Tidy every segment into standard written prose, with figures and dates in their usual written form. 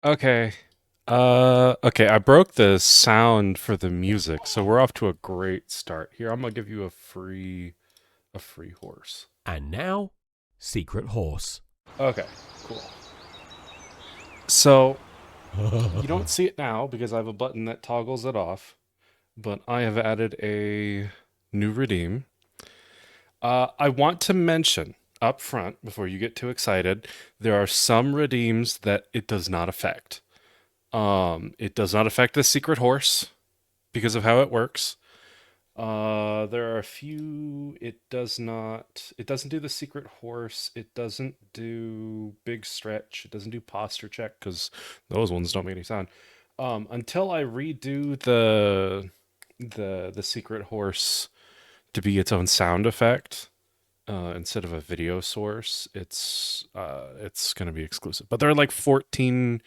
Okay. Okay, I broke the sound for the music, so we're off to a great start. Here, I'm gonna give you a free horse. And now, Secret Horse. Okay, cool. So, you don't see it now because I have a button that toggles it off, but I have added a new redeem. I want to mention up front before you get too excited, there are some redeems that it does not affect. It does not affect the secret horse because of how it works. There are a few. It doesn't do the secret horse. It doesn't do big stretch. It doesn't do posture check because those ones don't make any sound. Until I redo the secret horse to be its own sound effect instead of a video source, it's gonna be exclusive. But there are like 14.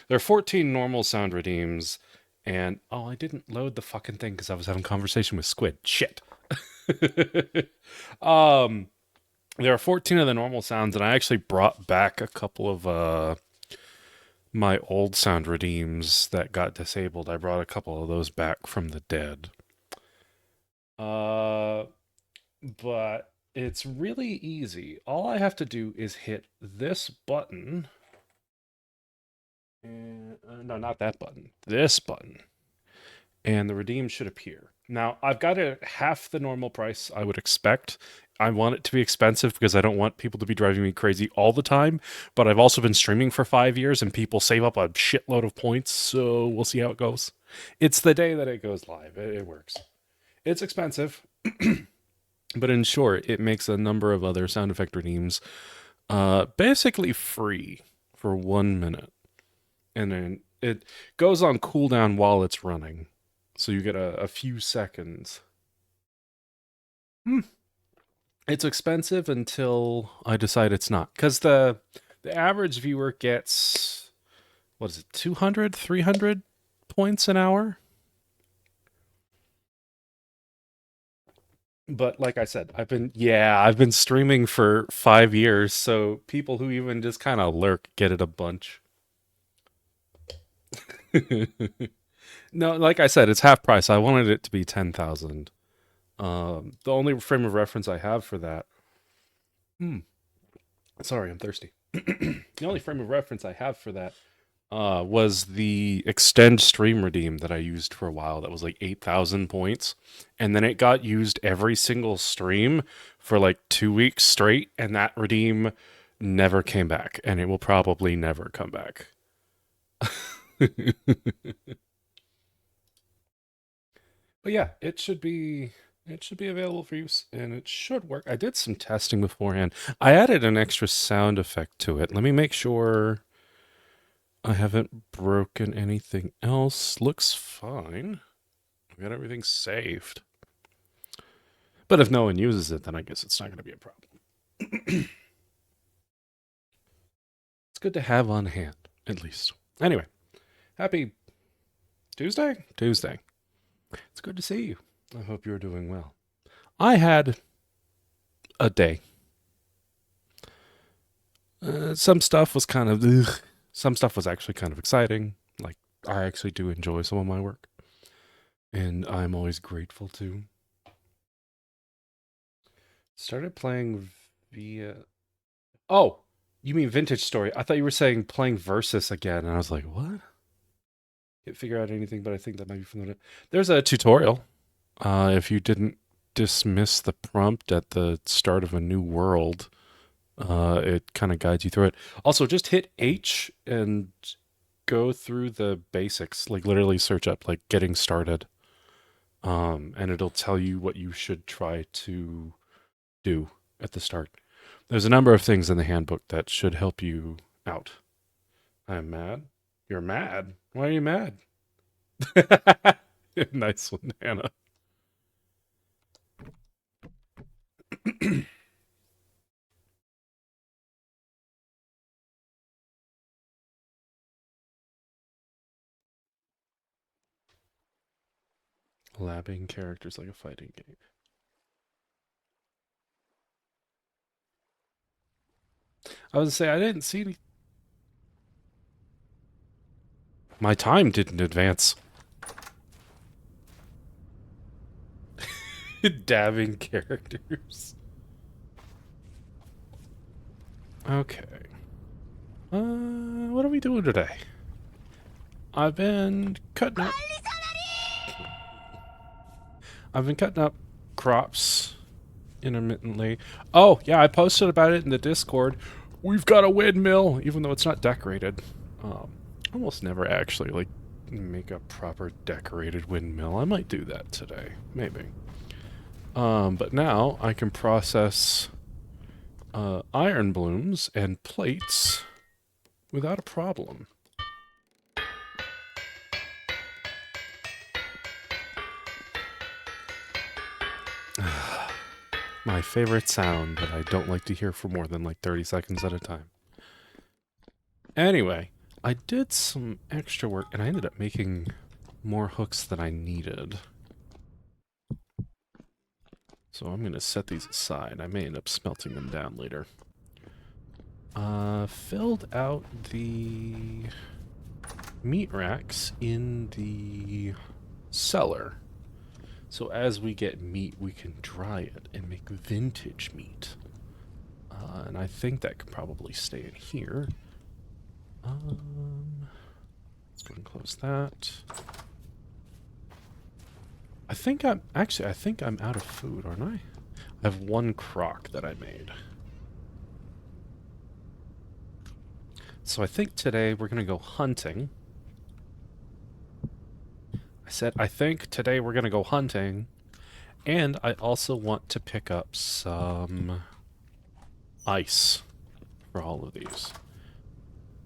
There are 14 normal sound redeems, and oh, I didn't load the fucking thing because I was having a conversation with Squid. Shit. um, there are 14 of the normal sounds, and I actually brought back a couple of my old sound redeems that got disabled. I brought a couple of those back from the dead. Uh, but it's really easy. All I have to do is hit this button. And, no, not that button. This button. And the redeem should appear. Now, I've got it at half the normal price I would expect. I want it to be expensive because I don't want people to be driving me crazy all the time. But I've also been streaming for 5 years and people save up a shitload of points. So we'll see how it goes. It's the day that it goes live. It works. It's expensive, but in short, it makes a number of other sound effect redeems basically free for 1 minute. And then it goes on cooldown while it's running. So you get a few seconds. Hmm. It's expensive until I decide it's not. Because the average viewer gets, what is it, 200, 300 points an hour? But like I said, I've been streaming for 5 years, so people who even just kind of lurk get it a bunch. No, like I said, it's half price. I wanted it to be 10,000. The only frame of reference I have for that. Hmm. Sorry, I'm thirsty. The only frame of reference I have for that was the extend stream redeem that I used for a while. That was like 8,000 points, and then it got used every single stream for like 2 weeks straight, and that redeem never came back, and it will probably never come back. But yeah, it should be available for use and it should work. I did some testing beforehand. I added an extra sound effect to it. Let me make sure I haven't broken anything else. Looks fine. I've got everything saved. But if no one uses it, then I guess it's not going to be a problem. It's good to have on hand, at least. Anyway, happy Tuesday? Tuesday. It's good to see you. I hope you're doing well. I had a day. Some stuff was kind of ugh. Some stuff was actually kind of exciting. Like I actually do enjoy some of my work, and I'm always grateful to. Started playing via. Oh, you mean Vintage Story? I thought you were saying playing Versus again, and I was like, what? Can't figure out anything, but I think that might be from the. There's a tutorial. If you didn't dismiss the prompt at the start of a new world, it kind of guides you through it. Also, just hit H and go through the basics, like literally search up like getting started, and it'll tell you what you should try to do at the start. There's a number of things in the handbook that should help you out. I'm mad. You're mad. Why are you mad? Nice one, Hannah. Labbing characters like a fighting game. I was to say I didn't see any. My time didn't advance. Dabbing characters. Okay. What are we doing today? I've been cutting up crops intermittently. Oh, yeah, I posted about it in the Discord. We've got a windmill, even though it's not decorated. Almost never actually, like, make a proper decorated windmill. I might do that today, maybe. But now I can process iron blooms and plates without a problem. My favorite sound that I don't like to hear for more than like 30 seconds at a time. Anyway, I did some extra work and I ended up making more hooks than I needed. So I'm going to set these aside. I may end up smelting them down later. Filled out the meat racks in the cellar. So as we get meat, we can dry it and make vintage meat. And I think that could probably stay in here. Let's go and close that. I think I'm out of food, aren't I? I have one crock that I made. So I think today we're gonna go hunting. I think today we're gonna go hunting, and I also want to pick up some ice for all of these.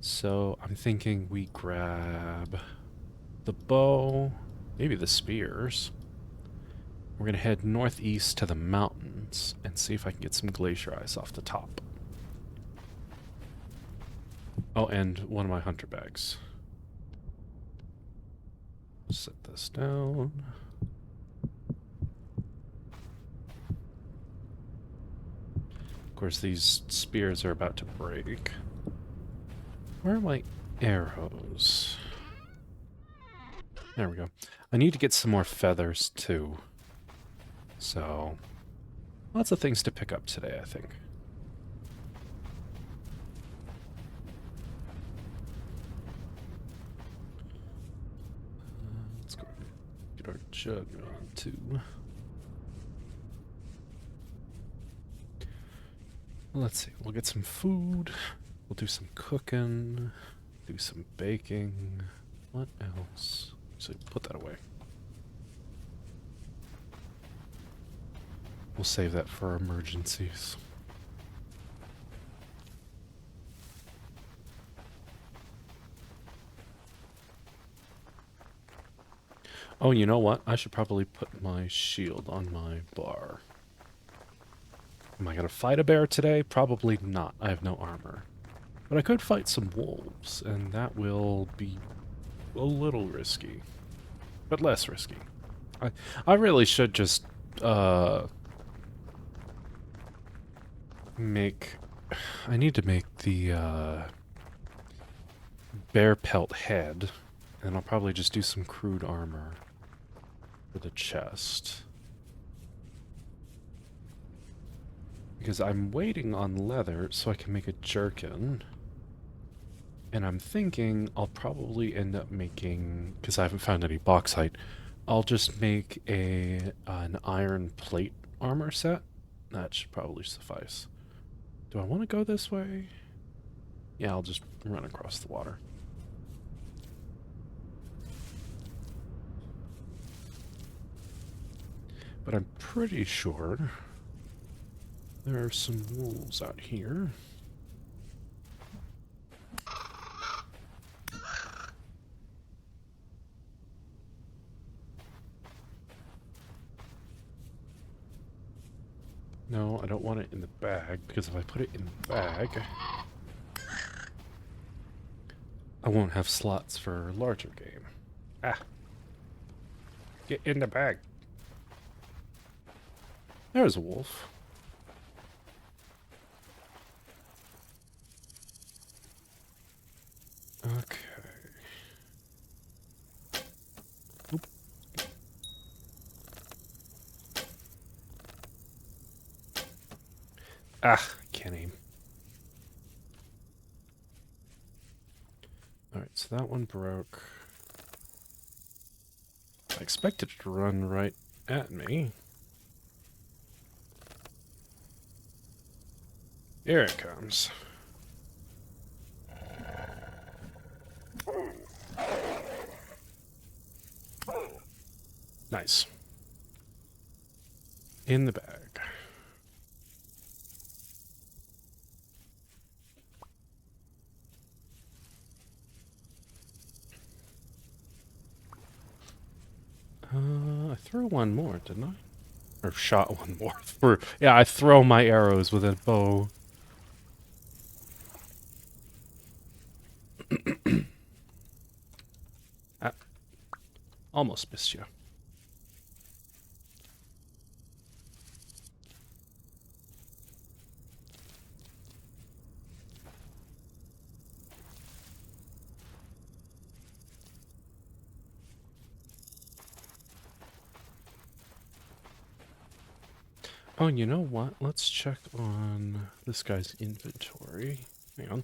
So I'm thinking we grab the bow, maybe the spears. We're gonna head northeast to the mountains and see if I can get some glacier ice off the top. Oh, and one of my hunter bags. Set this down. Of course, these spears are about to break. Where are my arrows? There we go. I need to get some more feathers, too. So, lots of things to pick up today, I think. Let's go get our jug on, too. Let's see, we'll get some food. We'll do some cooking. Do some baking. What else? So put that away. We'll save that for emergencies. Oh, you know what? I should probably put my shield on my bar. Am I gonna fight a bear today? Probably not. I have no armor. But I could fight some wolves, and that will be a little risky. But less risky. I really should just, make... I need to make the, bear pelt head, and I'll probably just do some crude armor for the chest. Because I'm waiting on leather so I can make a jerkin. And I'm thinking I'll probably end up making, because I haven't found any bauxite, I'll just make an iron plate armor set. That should probably suffice. Do I want to go this way? Yeah, I'll just run across the water. But I'm pretty sure there are some wolves out here. No, I don't want it in the bag, because if I put it in the bag, I won't have slots for larger game. Ah. Get in the bag. There's a wolf. Okay. Ah, can't aim. Alright, so that one broke. I expected it to run right at me. Here it comes. Nice. In the bag. I threw one more, didn't I? Or shot one more. Yeah, I throw my arrows with a bow. Ah, almost missed you. Oh, you know what? Let's check on this guy's inventory. Hang on.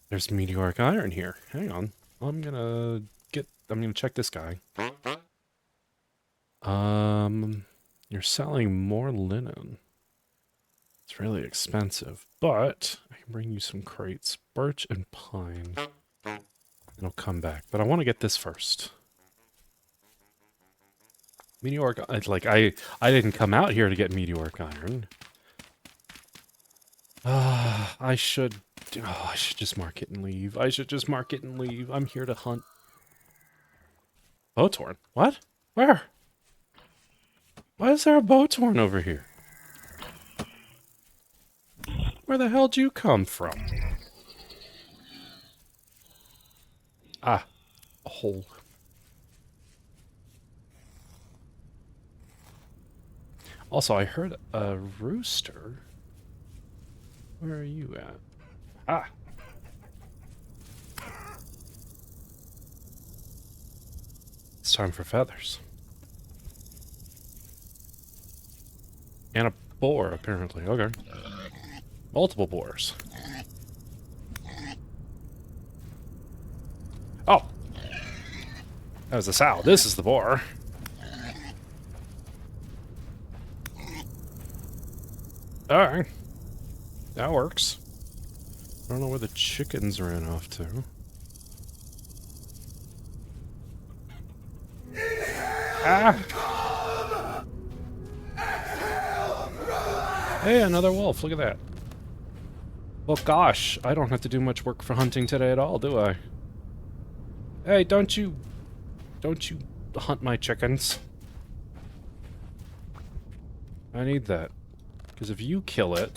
There's meteoric iron here. Hang on. I'm gonna check this guy. You're selling more linen. It's really expensive, but I can bring you some crates. Birch and pine. It'll come back, but I want to get this first. Meteoric, I didn't come out here to get meteoric iron. I should just mark it and leave. I should just mark it and leave. I'm here to hunt. Bowtorn? What? Where? Why is there a bowtorn over here? Where the hell did you come from? Ah, a hole. Also, I heard a rooster. Where are you at? Ah. It's time for feathers. And a boar, apparently. Okay. Multiple boars. Oh! That was the sow. This is the boar. Alright. That works. I don't know where the chickens ran off to. Ah! Hey, another wolf. Look at that. Well, gosh, I don't have to do much work for hunting today at all, do I? Hey, don't you hunt my chickens. I need that. Because if you kill it,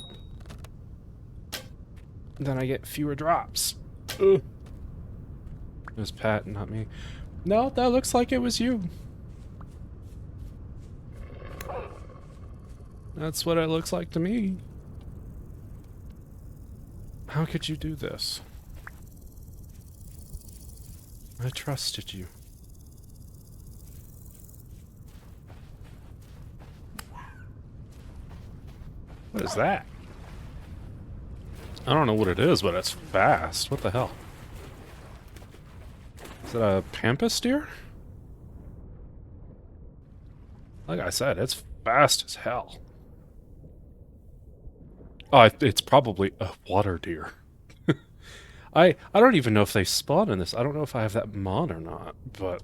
then I get fewer drops. Ugh. It was Pat, not me. No, that looks like it was you. That's what it looks like to me. How could you do this? I trusted you. What is that? I don't know what it is, but it's fast. What the hell? Is it a pampas deer? Like I said, it's fast as hell. Oh, it's probably a water deer. I don't even know if they spawn in this. I don't know if I have that mod or not, but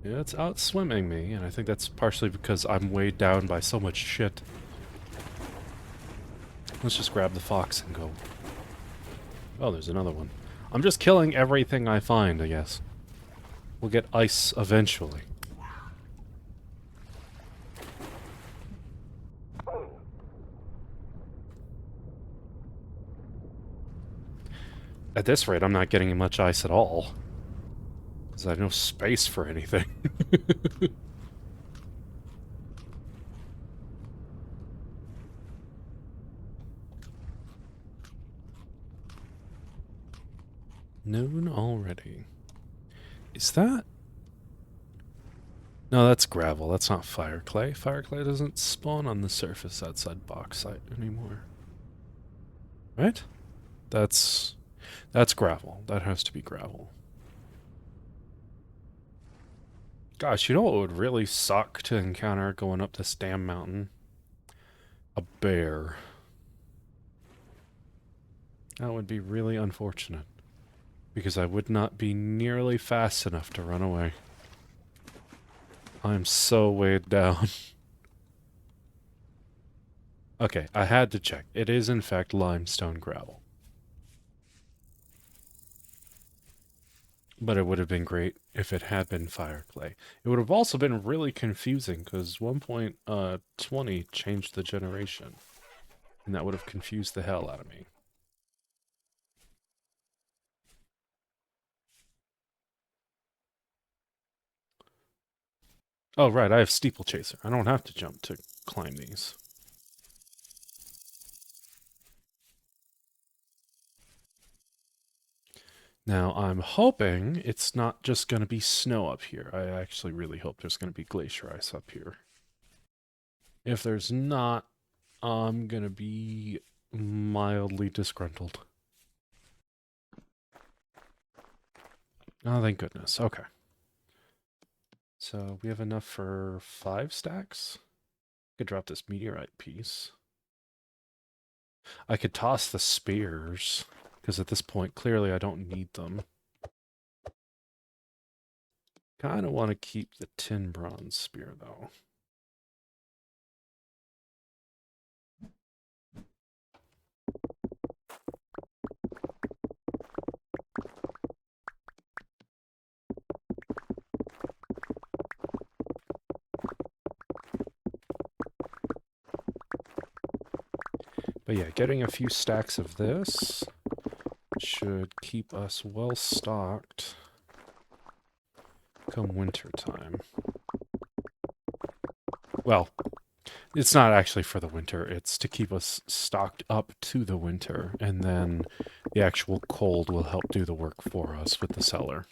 yeah, it's out swimming me, and I think that's partially because I'm weighed down by so much shit. Let's just grab the fox and go. Oh, there's another one. I'm just killing everything I find, I guess. We'll get ice eventually. At this rate, I'm not getting much ice at all. Because I have no space for anything. Noon already. Is that... No, that's gravel. That's not fire clay. Fire clay doesn't spawn on the surface outside bauxite anymore. Right? That's gravel. That has to be gravel. Gosh, you know what would really suck to encounter going up this damn mountain? A bear. That would be really unfortunate. Because I would not be nearly fast enough to run away. I'm so weighed down. Okay, I had to check. It is in fact limestone gravel. But it would have been great if it had been fire clay. It would have also been really confusing because 1.20 changed the generation. And that would have confused the hell out of me. Oh, right, I have steeplechaser. I don't have to jump to climb these. Now, I'm hoping it's not just going to be snow up here. I actually really hope there's going to be glacier ice up here. If there's not, I'm going to be mildly disgruntled. Oh, thank goodness. Okay. So we have enough for 5 stacks? I could drop this meteorite piece. I could toss the spears, because at this point, clearly I don't need them. Kind of want to keep the tin bronze spear, though. But yeah, getting a few stacks of this should keep us well stocked come winter time. Well, it's not actually for the winter, it's to keep us stocked up to the winter, and then the actual cold will help do the work for us with the cellar.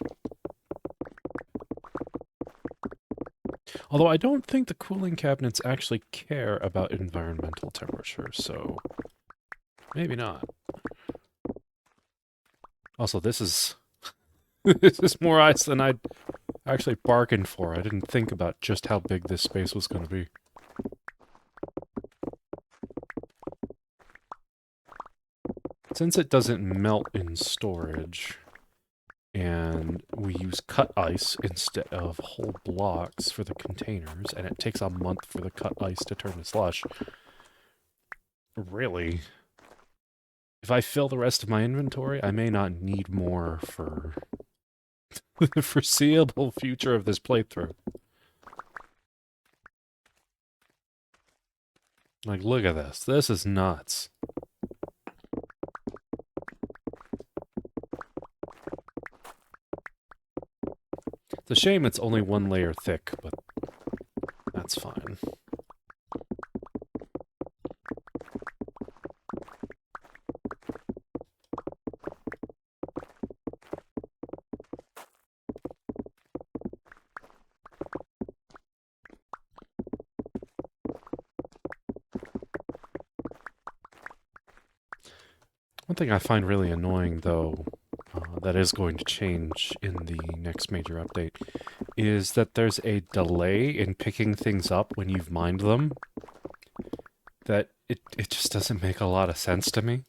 Although I don't think the cooling cabinets actually care about environmental temperature, so maybe not. Also, this is this is more ice than I'd actually bargained for. I didn't think about just how big this space was going to be. Since it doesn't melt in storage, and we use cut ice instead of whole blocks for the containers, and it takes a month for the cut ice to turn to slush, really, if I fill the rest of my inventory, I may not need more for the foreseeable future of this playthrough. Like, look at this. This is nuts. It's a shame it's only 1 layer thick, but that's fine. One thing I find really annoying, though, that is going to change in the next major update, is that there's a delay in picking things up when you've mined them. That it just doesn't make a lot of sense to me.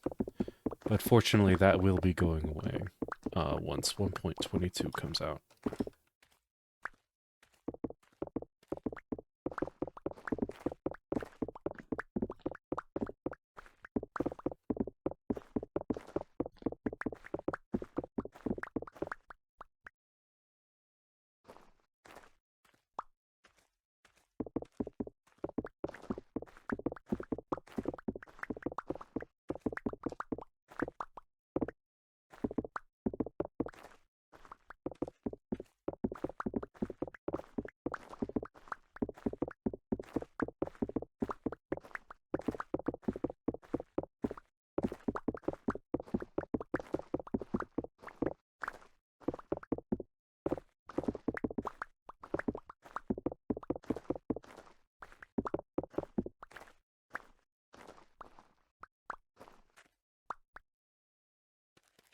But fortunately, that will be going away once 1.22 comes out.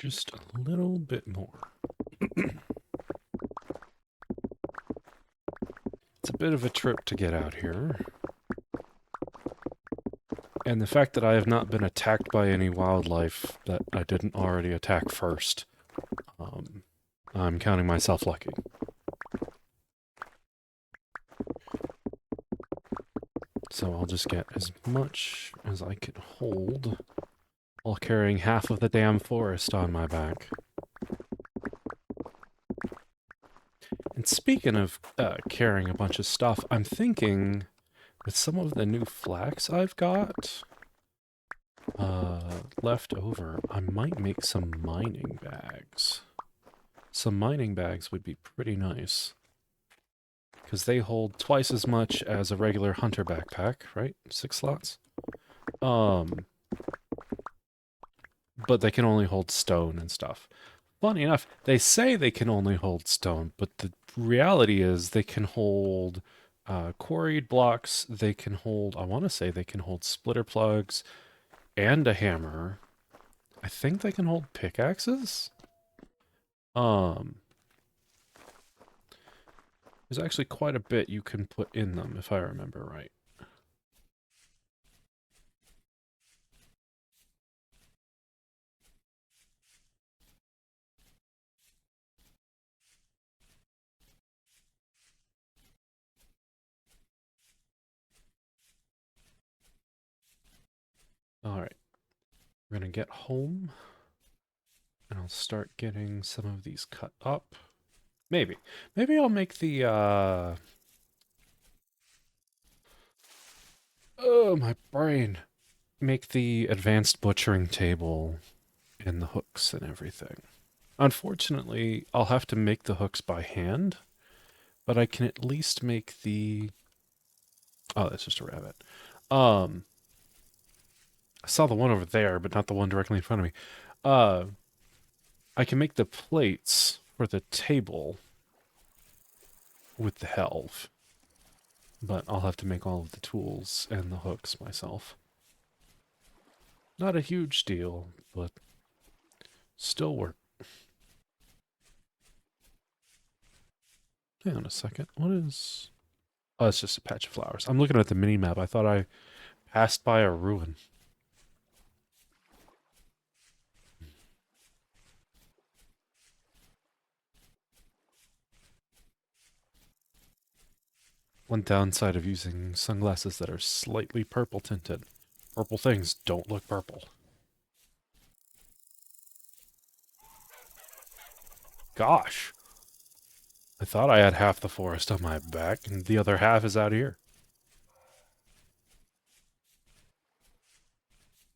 just a little bit more. It's a bit of a trip to get out here. And the fact that I have not been attacked by any wildlife that I didn't already attack first, I'm counting myself lucky. So I'll just get as much as I can hold while carrying half of the damn forest on my back. And speaking of carrying a bunch of stuff, I'm thinking with some of the new flax I've got left over, I might make some mining bags. Some mining bags would be pretty nice. Because they hold twice as much as a regular hunter backpack, right? 6 slots. But they can only hold stone and stuff. Funny enough, they say they can only hold stone, but the reality is they can hold quarried blocks, they can hold, I want to say they can hold splitter plugs and a hammer. I think they can hold pickaxes? There's actually quite a bit you can put in them, if I remember right. Alright. We're gonna get home. And I'll start getting some of these cut up. Maybe. Maybe I'll make the, oh, my brain. Make the advanced butchering table and the hooks and everything. Unfortunately, I'll have to make the hooks by hand, but I can at least make the... Oh, that's just a rabbit. I saw the one over there, but not the one directly in front of me. I can make the plates for the table with the helve, but I'll have to make all of the tools and the hooks myself. Not a huge deal, but still work. Hang on a second. What is... Oh, it's just a patch of flowers. I'm looking at the mini-map. I thought I passed by a ruin. One downside of using sunglasses that are slightly purple tinted. Purple things don't look purple. Gosh. I thought I had half the forest on my back, and the other half is out here.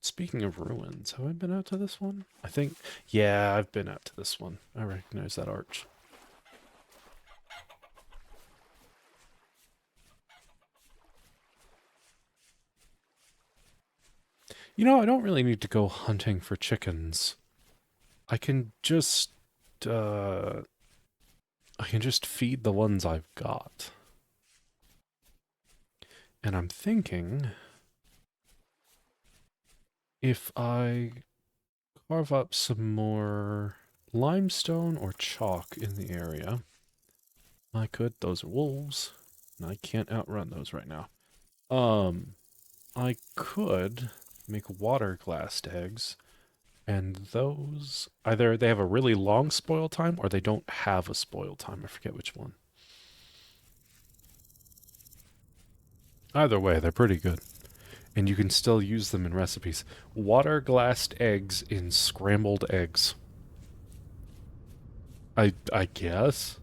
Speaking of ruins, have I been out to this one? I think... Yeah, I've been out to this one. I recognize that arch. You know, I don't really need to go hunting for chickens. I can just feed the ones I've got. And I'm thinking if I carve up some more limestone or chalk in the area, I could... Those are wolves, and I can't outrun those right now. I could make water glassed eggs, and those either they have a really long spoil time or they don't have a spoil time. I forget which one. Either way, they're pretty good, and you can still use them in recipes. Water glassed eggs in scrambled eggs. I guess.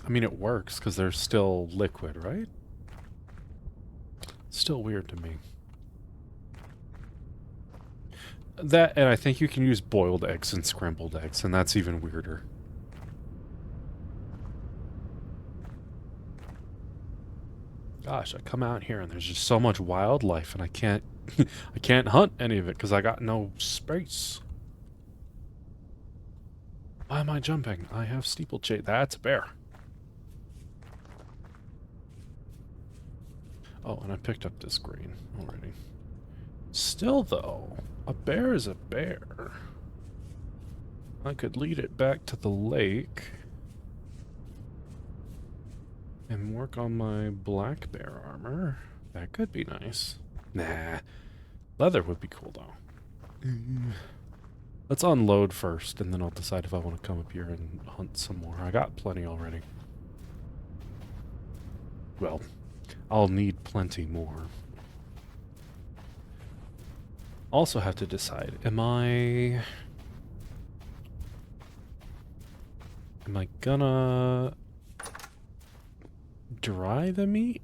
I mean, it works because they're still liquid, right? Still weird to me. That, and I think you can use boiled eggs and scrambled eggs, and that's even weirder. Gosh, I come out here and there's just so much wildlife, and I can't I can't hunt any of it because I got no space. Why am I jumping? I have steeplechase. That's a bear. Oh, and I picked up this grain already. Still, though, a bear is a bear. I could lead it back to the lake and work on my black bear armor. That could be nice. Nah. Leather would be cool, though. Let's unload first, and then I'll decide if I want to come up here and hunt some more. I got plenty already. Well, I'll need plenty more. Also have to decide, am I gonna dry the meat?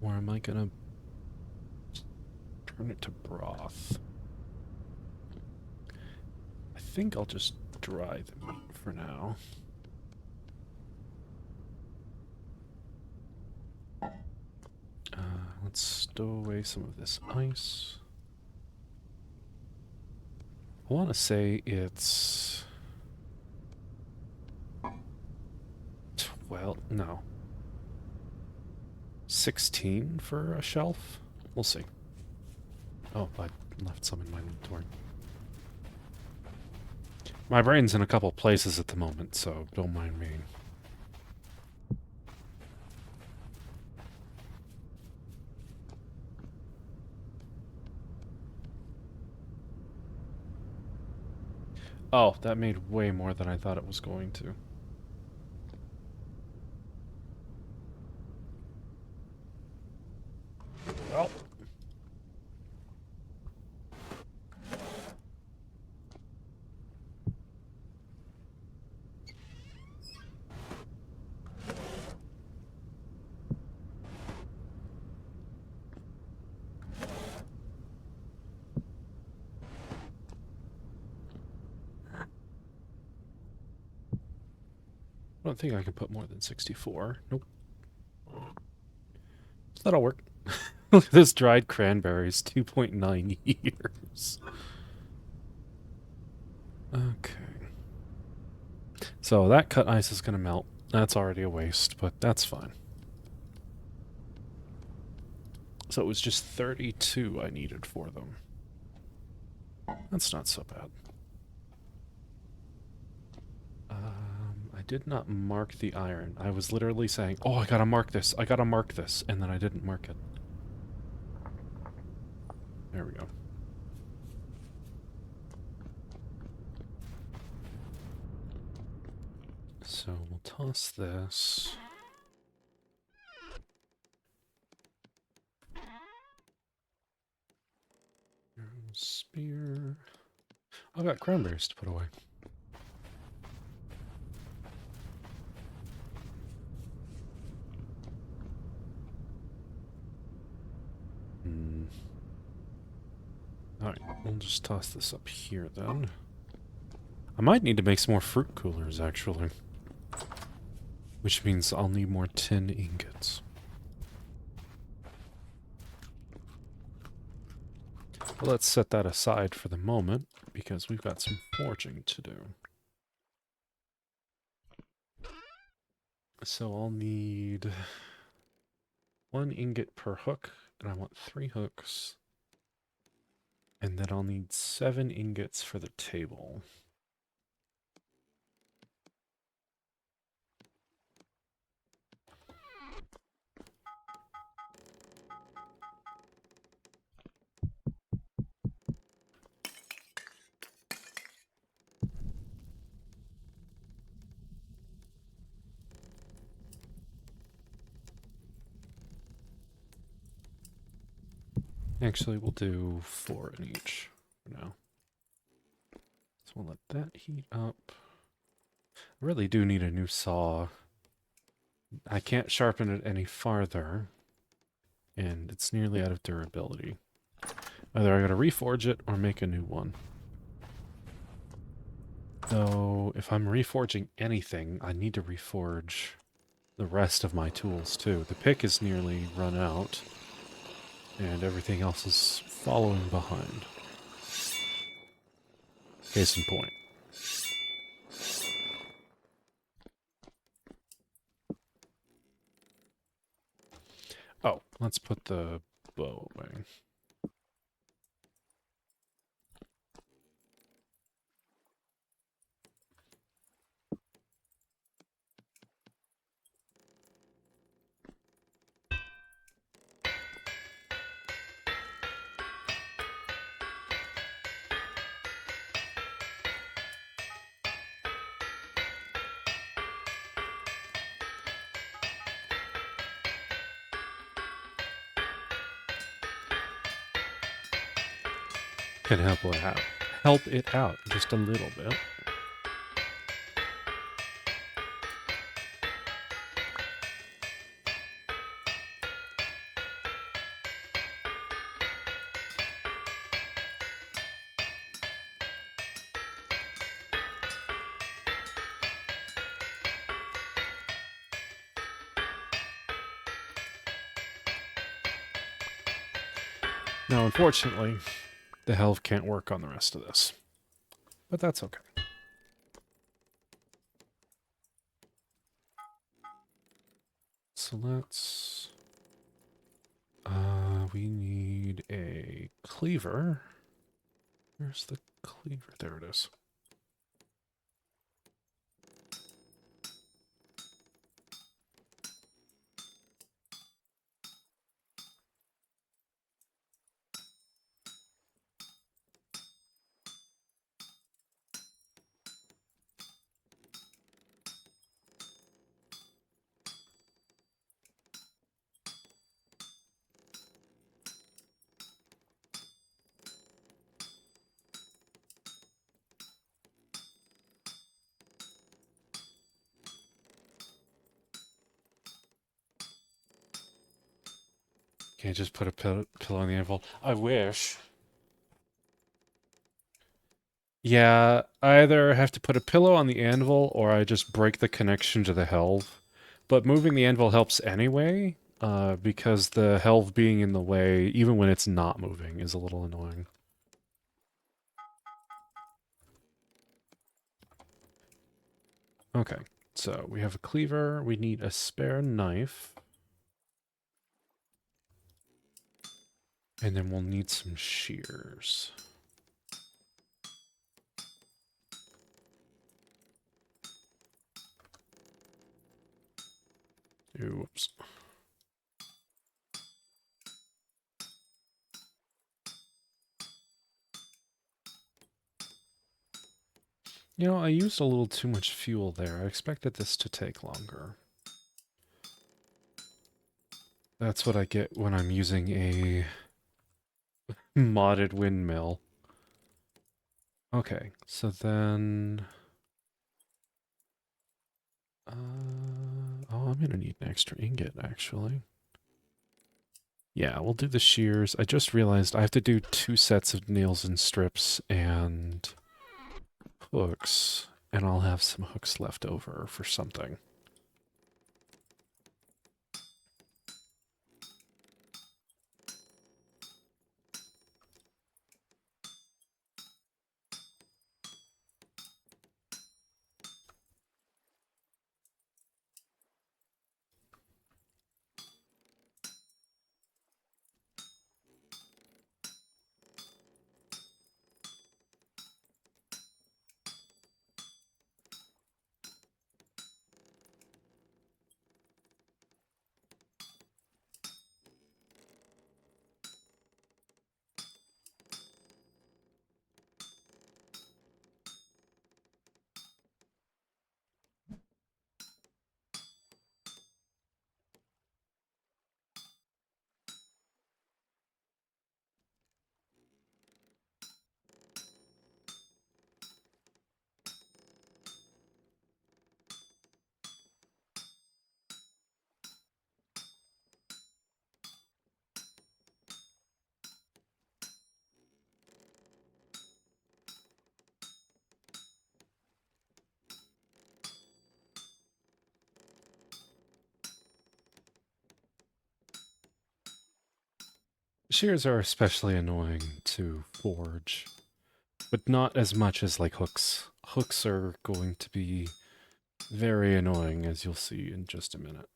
Or am I gonna turn it to broth? I think I'll just dry the meat for now. Let's stow away some of this ice. I want to say it's 12, no, 16 for a shelf. We'll see. Oh, I left some in my inventory. My brain's in a couple places at the moment, so don't mind me. Oh, that made way more than I thought it was going to. Well. I don't think I can put more than 64. Nope. That'll work. Look at this dried cranberries, 2.9 years. Okay. So that cut ice is going to melt. That's already a waste, but that's fine. So it was just 32 I needed for them. That's not so bad. I did not mark the iron. I was literally saying, oh, I gotta mark this, and then I didn't mark it. There we go. So we'll toss this. Spear. I've got cranberries to put away. Alright, we'll just toss this up here then. I might need to make some more fruit coolers, actually. Which means I'll need more tin ingots. But let's set that aside for the moment, because we've got some forging to do. So I'll need 1 ingot per hook, and I want 3 hooks. And then I'll need 7 ingots for the table. Actually, we'll do 4 in each for now. So we'll let that heat up. I really do need a new saw. I can't sharpen it any farther, and it's nearly out of durability. Either I gotta reforge it or make a new one. Though, if I'm reforging anything, I need to reforge the rest of my tools too. The pick is nearly run out, and everything else is following behind. Case in point. Oh, let's put the bow away. Can help it out. Help it out just a little bit. Now, unfortunately, the helve can't work on the rest of this. But that's okay. So let's... we need a cleaver. Where's the cleaver? There it is. Can't just put a pillow on the anvil. I wish. Yeah, I either have to put a pillow on the anvil or I just break the connection to the helve. But moving the anvil helps anyway, because the helve being in the way, even when it's not moving, is a little annoying. Okay, so we have a cleaver. We need a spare knife. And then we'll need some shears. Oops. You know, I used a little too much fuel there. I expected this to take longer. That's what I get when I'm using a modded windmill. Okay, so then... oh, I'm gonna need an extra ingot, actually. Yeah, we'll do the shears. I just realized I have to do 2 sets of nails and strips and hooks, and I'll have some hooks left over for something. Shears are especially annoying to forge, but not as much as like hooks. Hooks are going to be very annoying, as you'll see in just a minute.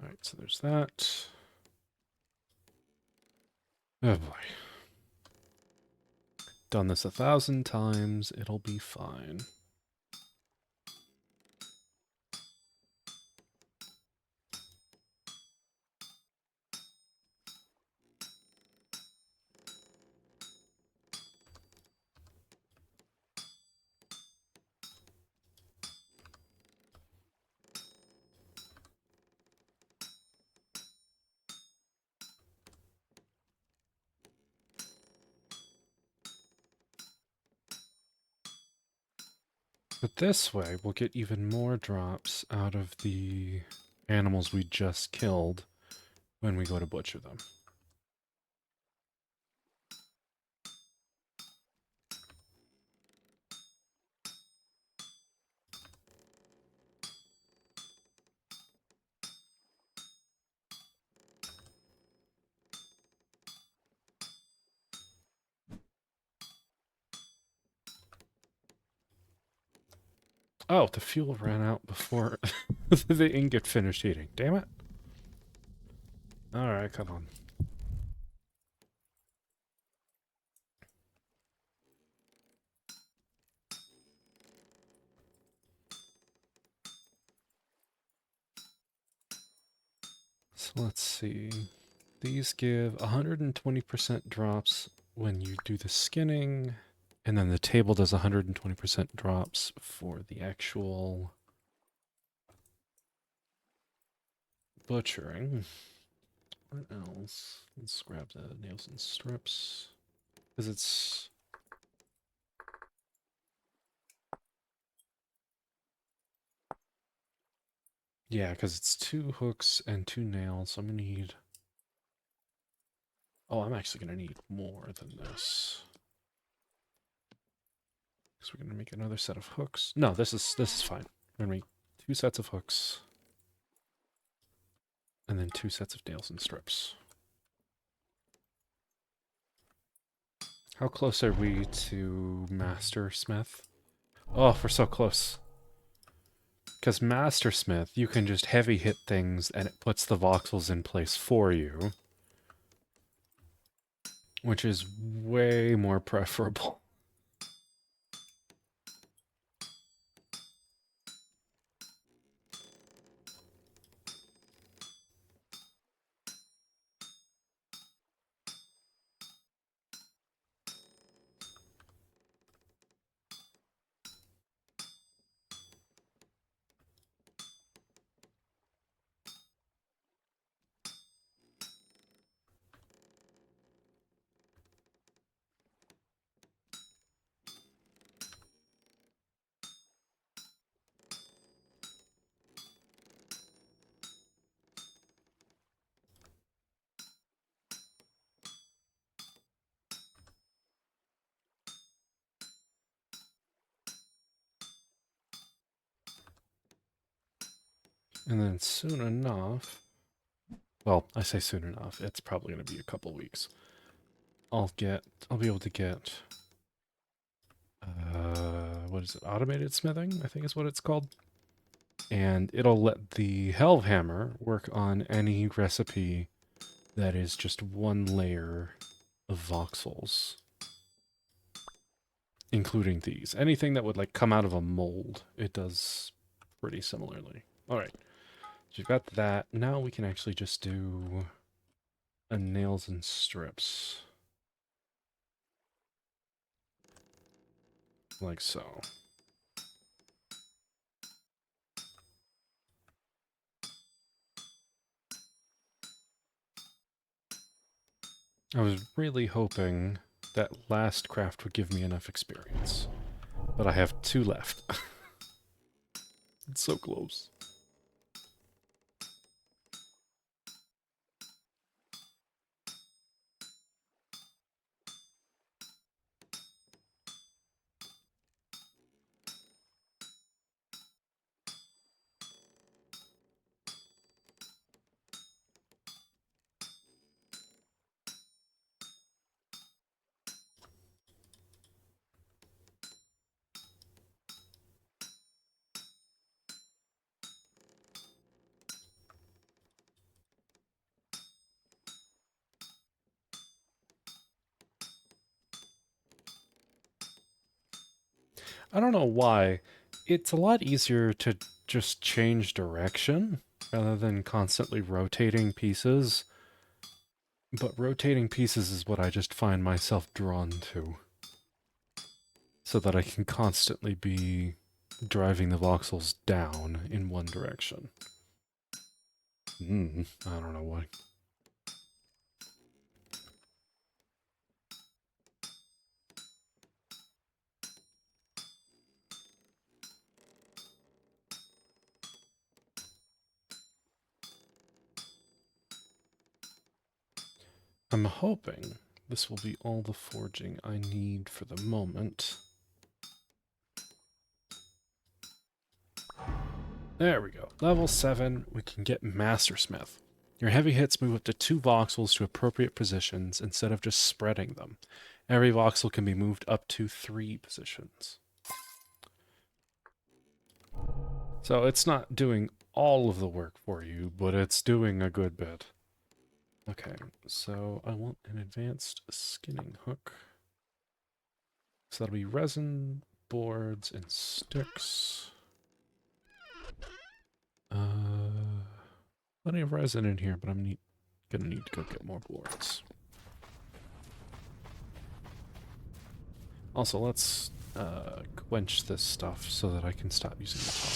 Alright, so there's that. Oh boy. Done this 1,000 times, it'll be fine. But this way, we'll get even more drops out of the animals we just killed when we go to butcher them. Oh, the fuel ran out before the ingot finished eating. Damn it. Alright, come on. So let's see. These give 120% drops when you do the skinning, and then the table does 120% drops for the actual butchering. What else? Let's grab the nails and strips. Because it's... Yeah, because it's 2 hooks and 2 nails, so I'm going to need... Oh, I'm actually going to need more than this. Because we're going to make another set of hooks. No, this is fine. We're going to make 2 sets of hooks. And then 2 sets of nails and strips. How close are we to Master Smith? Oh, we're so close. Because Master Smith, you can just heavy hit things and it puts the voxels in place for you. Which is way more preferable. And then soon enough... Well, I say soon enough. It's probably going to be a couple weeks. I'll be able to get... what is it? Automated smithing, I think is what it's called. And it'll let the Hellhammer work on any recipe that is just 1 layer of voxels. Including these. Anything that would like come out of a mold, it does pretty similarly. Alright. So you've got that. Now we can actually just do a nails and strips. Like so. I was really hoping that last craft would give me enough experience. But I have 2 left. It's so close. I don't know why. It's a lot easier to just change direction rather than constantly rotating pieces. But rotating pieces is what I just find myself drawn to. So that I can constantly be driving the voxels down in one direction. I don't know why. I'm hoping this will be all the forging I need for the moment. There we go. Level 7, we can get Mastersmith. Your heavy hits move up to 2 voxels to appropriate positions instead of just spreading them. Every voxel can be moved up to 3 positions. So it's not doing all of the work for you, but it's doing a good bit. Okay, so I want an advanced skinning hook. So that'll be resin, boards, and sticks. Plenty of resin in here, but I'm gonna need to go get more boards. Also, let's quench this stuff so that I can stop using the top.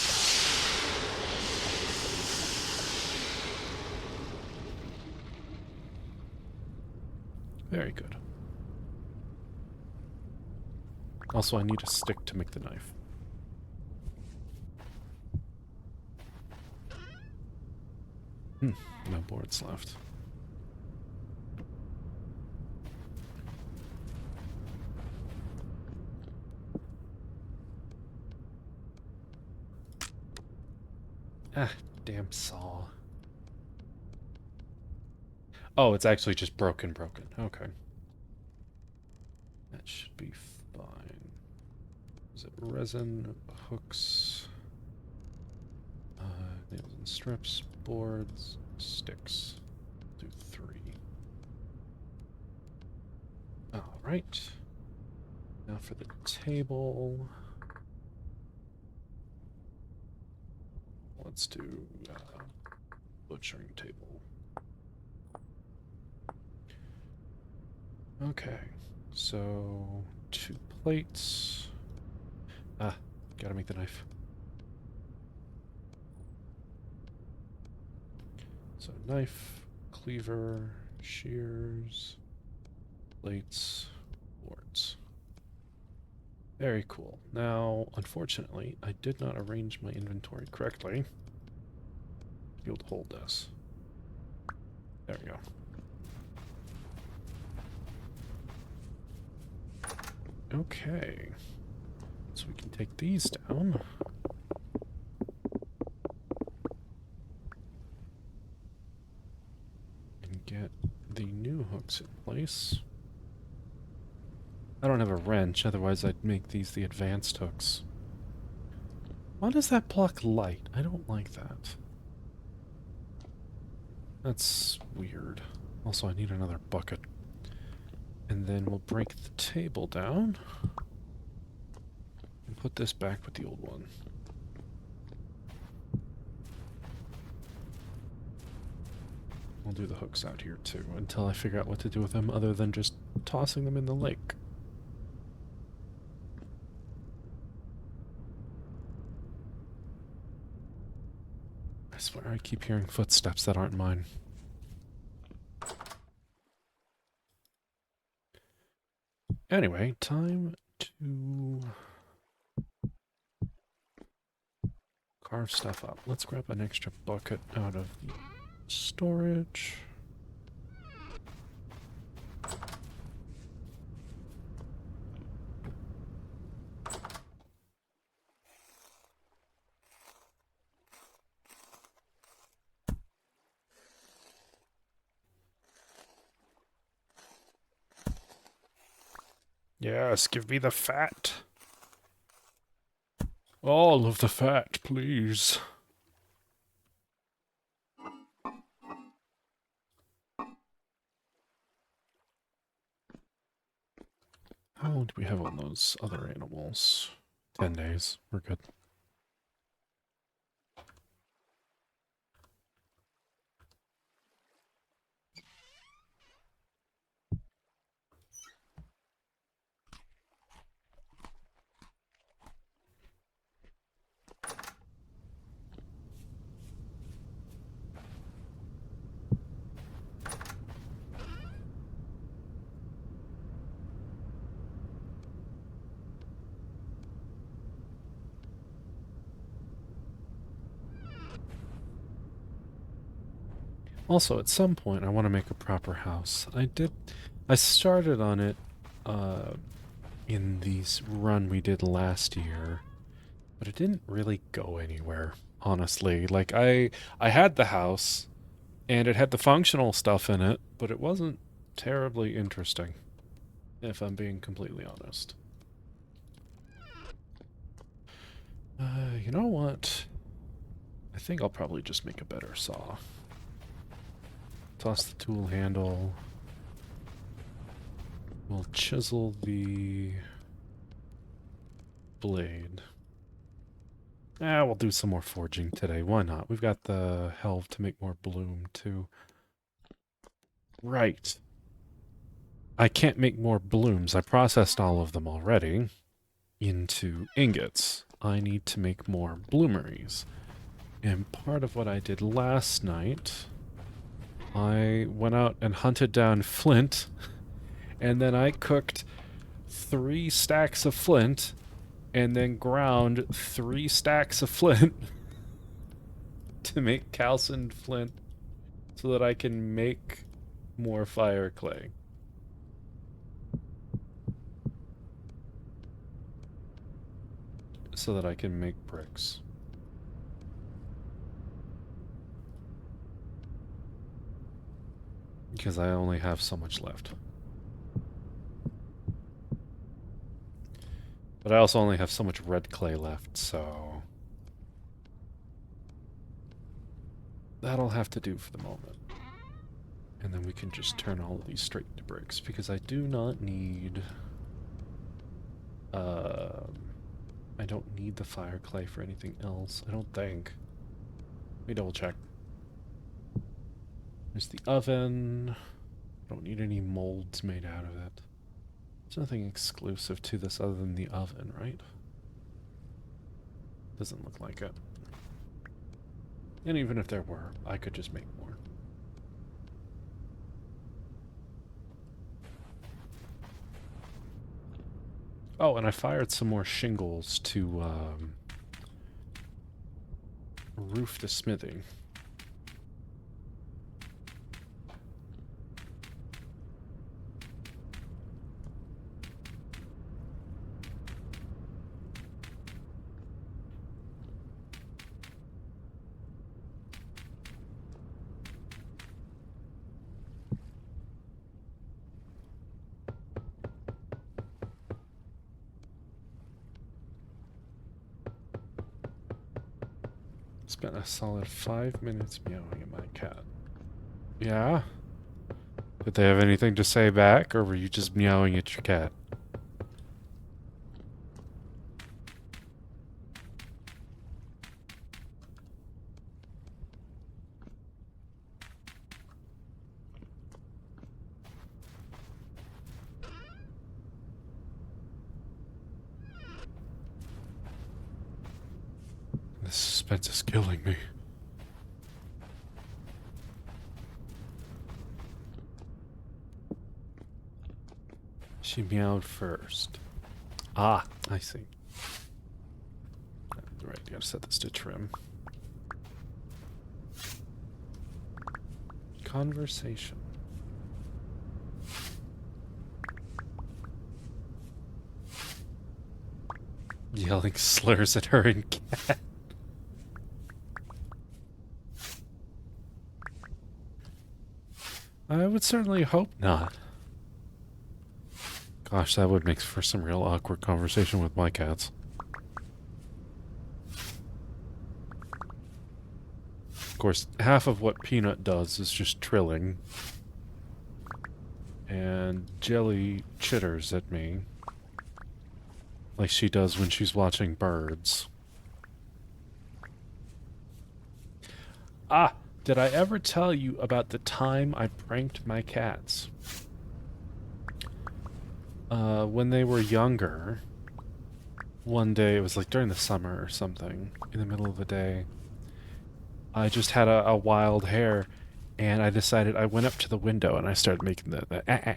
Very good. Also, I need a stick to make the knife. No boards left. Ah, damn saw. Oh, it's actually just broken. Okay. That should be fine. Is it resin, hooks, nails and strips, boards, sticks? Do 3. Alright. Now for the table. Let's do butchering table. Okay, so 2 plates. Gotta make the knife. So knife, cleaver, shears, plates, boards. Very cool. Now, unfortunately, I did not arrange my inventory correctly to be able to hold this. There we go. Okay. So we can take these down. And get the new hooks in place. I don't have a wrench, otherwise I'd make these the advanced hooks. Why does that block light? I don't like that. That's weird. Also, I need another bucket. And then we'll break the table down. And put this back with the old one. We'll do the hooks out here too, until I figure out what to do with them other than just tossing them in the lake. I swear I keep hearing footsteps that aren't mine. Anyway, time to carve stuff up. Let's grab an extra bucket out of the storage. Yes, give me the fat. All of the fat, please. How long do we have on those other animals? 10 days. We're good. Also, at some point, I want to make a proper house. I started on it in this run we did last year, but it didn't really go anywhere, honestly. Like, I had the house, and it had the functional stuff in it, but it wasn't terribly interesting, if I'm being completely honest. You know what? I think I'll probably just make a better saw. Toss the tool handle. We'll chisel the blade. We'll do some more forging today. Why not? We've got the helve to make more bloom, too. Right. I can't make more blooms. I processed all of them already into ingots. I need to make more bloomeries. And part of what I did last night, I went out and hunted down flint, and then I cooked 3 stacks of flint, and then ground 3 stacks of flint to make calcined flint so that I can make more fire clay. So that I can make bricks. Because I only have so much left. But I also only have so much red clay left, so... that'll have to do for the moment. And then we can just turn all of these straight into bricks, because I do not need... I don't need the fire clay for anything else, I don't think. Let me double check. There's the oven. I don't need any molds made out of it. There's nothing exclusive to this other than the oven, right? Doesn't look like it. And even if there were, I could just make more. Oh, and I fired some more shingles to roof the smithing. Spent a solid 5 minutes meowing at my cat. Yeah? Did they have anything to say back, or were you just meowing at your cat? The suspense is killing me. She meowed first. Ah, I see. Right, you gotta set this to trim. Conversation. Yelling slurs at her and cat. I would certainly hope not. Gosh, that would make for some real awkward conversation with my cats. Of course, half of what Peanut does is just trilling. And Jelly chitters at me. like she does when she's watching birds. Ah, did I ever tell you about the time I pranked my cats? When they were younger, one day, it was like during the summer or something, in the middle of the day, I just had a wild hair, and I decided I went up to the window and I started making the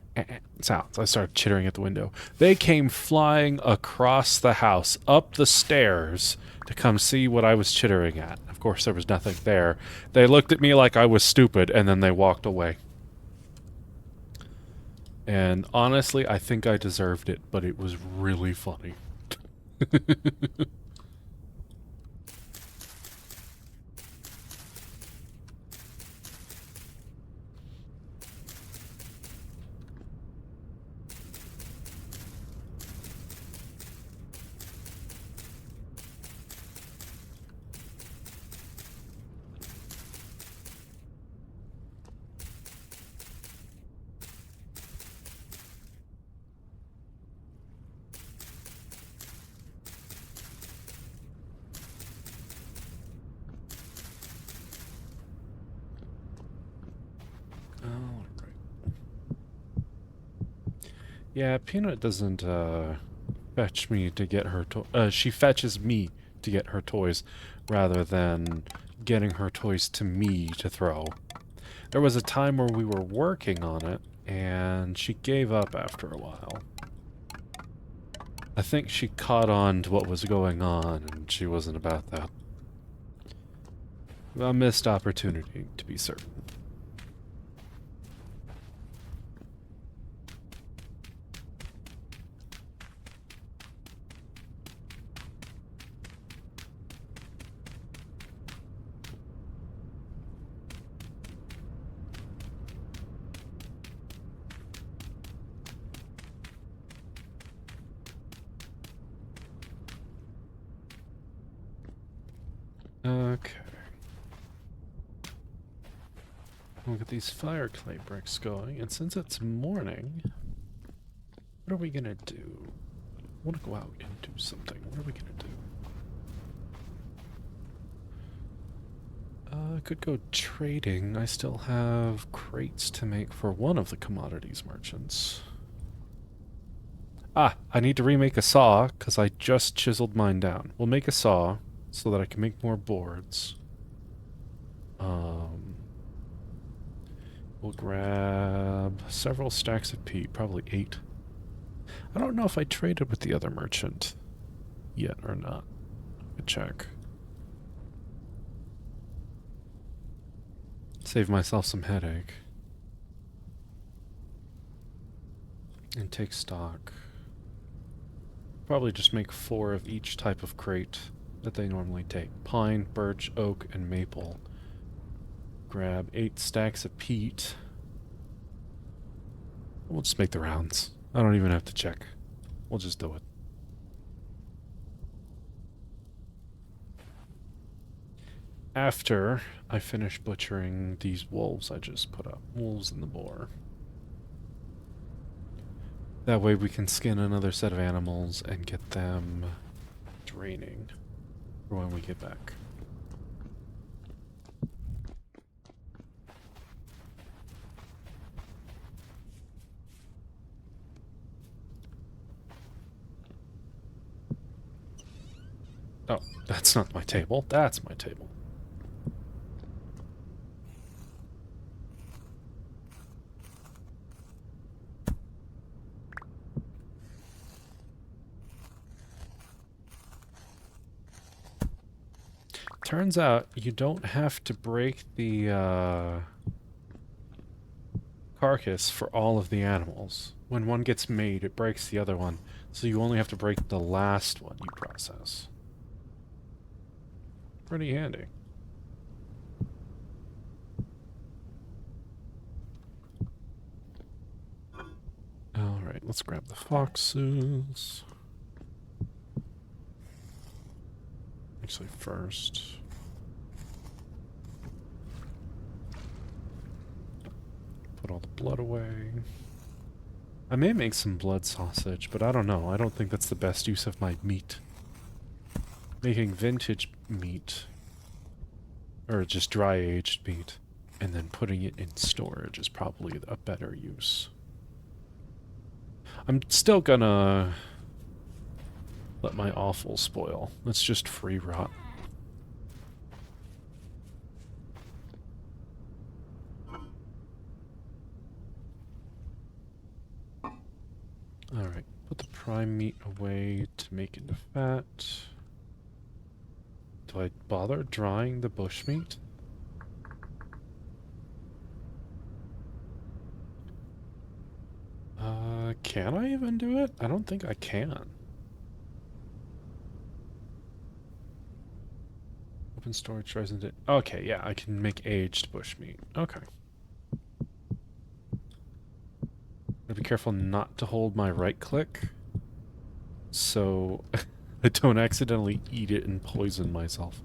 sounds. I started chittering at the window. They came flying across the house, up the stairs, to come see what I was chittering at. Of course, there was nothing there. They looked at me like I was stupid, and then they walked away. And honestly, I think I deserved it, but it was really funny. Yeah, Peanut doesn't fetch me to get her she fetches me to get her toys rather than getting her toys to me to throw. There was a time where we were working on it, and she gave up after a while. I think she caught on to what was going on, and she wasn't about that. A missed opportunity, to be certain. Okay. We'll get these fire clay bricks going, and since it's morning, what are we gonna do? I want to go out and do something. What are we gonna do? I could go trading. I still have crates to make for one of the commodities merchants. Ah, I need to remake a saw, because I just chiseled mine down. We'll make a saw, so that I can make more boards. We'll grab several stacks of peat, probably 8. I don't know if I traded with the other merchant yet or not. I'll check. Save myself some headache. And take stock. Probably just make 4 of each type of crate that they normally take. Pine, birch, oak, and maple. Grab 8 stacks of peat. We'll just make the rounds. I don't even have to check. We'll just do it. After I finish butchering these wolves I just put up. Wolves and the boar. That way we can skin another set of animals and get them draining for when we get back. Oh, that's not my table. That's my table. Turns out you don't have to break the carcass for all of the animals. When one gets made, it breaks the other one, so you only have to break the last one you process. Pretty handy. Alright, let's grab the foxes. Actually, first... put all the blood away. I may make some blood sausage, but I don't know. I don't think that's the best use of my meat. Making vintage meat, or just dry aged meat, and then putting it in storage is probably a better use. I'm still gonna let my offal spoil. Let's just free rot. Alright, put the prime meat away to make into fat. Do I bother drying the bushmeat? Can I even do it? I don't think I can. Open storage dries into... Okay, yeah, I can make aged bushmeat. Okay. Gotta be careful not to hold my right click, so I don't accidentally eat it and poison myself.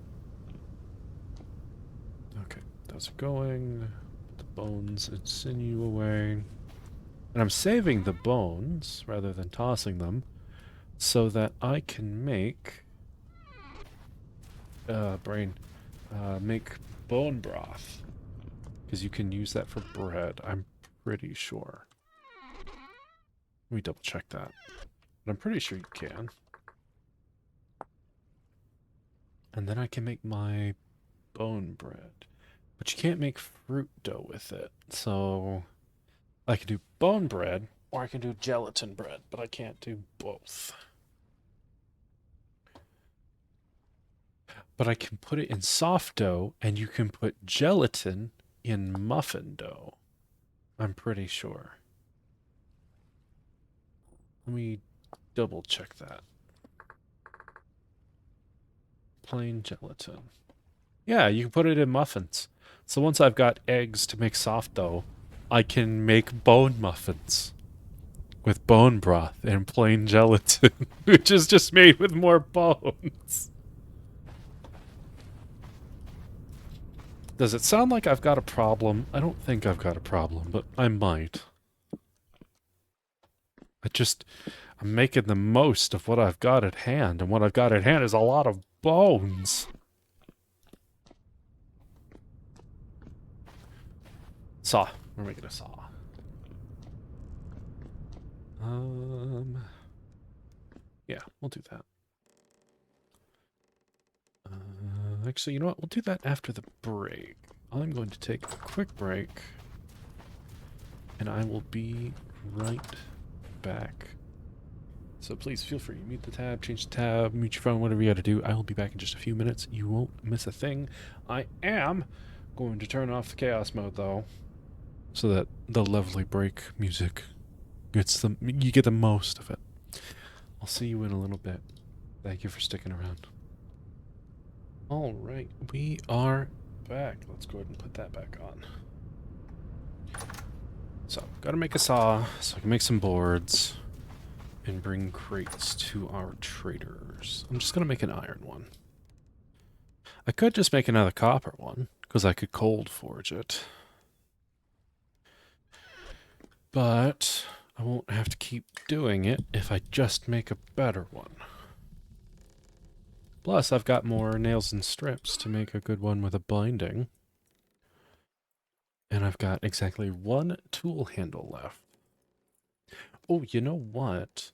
Okay, those are going. Put the bones and sinew away. And I'm saving the bones rather than tossing them so that I can make make bone broth, because you can use that for bread, I'm pretty sure. Let me double check that. But I'm pretty sure you can. And then I can make my bone bread. But you can't make fruit dough with it. So I can do bone bread, or I can do gelatin bread, but I can't do both. But I can put it in soft dough, and you can put gelatin in muffin dough. I'm pretty sure. Let me double check that. Plain gelatin. Yeah, you can put it in muffins. So once I've got eggs to make soft dough, I can make bone muffins with bone broth and plain gelatin, which is just made with more bones. Does it sound like I've got a problem? I don't think I've got a problem, but I might. I'm making the most of what I've got at hand, and what I've got at hand is a lot of bones. Saw. We're making a saw. Yeah, we'll do that. Actually, you know what? We'll do that after the break. I'm going to take a quick break, and I will be right back. So please feel free, mute the tab, change the tab, mute your phone, whatever you gotta do. I will be back in just a few minutes. You won't miss a thing. I am going to turn off the chaos mode, though, so that the lovely break music you get the most of it. I'll see you in a little bit. Thank you for sticking around. Alright, we are back. Let's go ahead and put that back on. So, gotta make a saw so I can make some boards and bring crates to our traders. I'm just gonna make an iron one. I could just make another copper one, because I could cold forge it. But I won't have to keep doing it if I just make a better one. Plus, I've got more nails and strips to make a good one with a binding. And I've got exactly one tool handle left. Oh, you know what?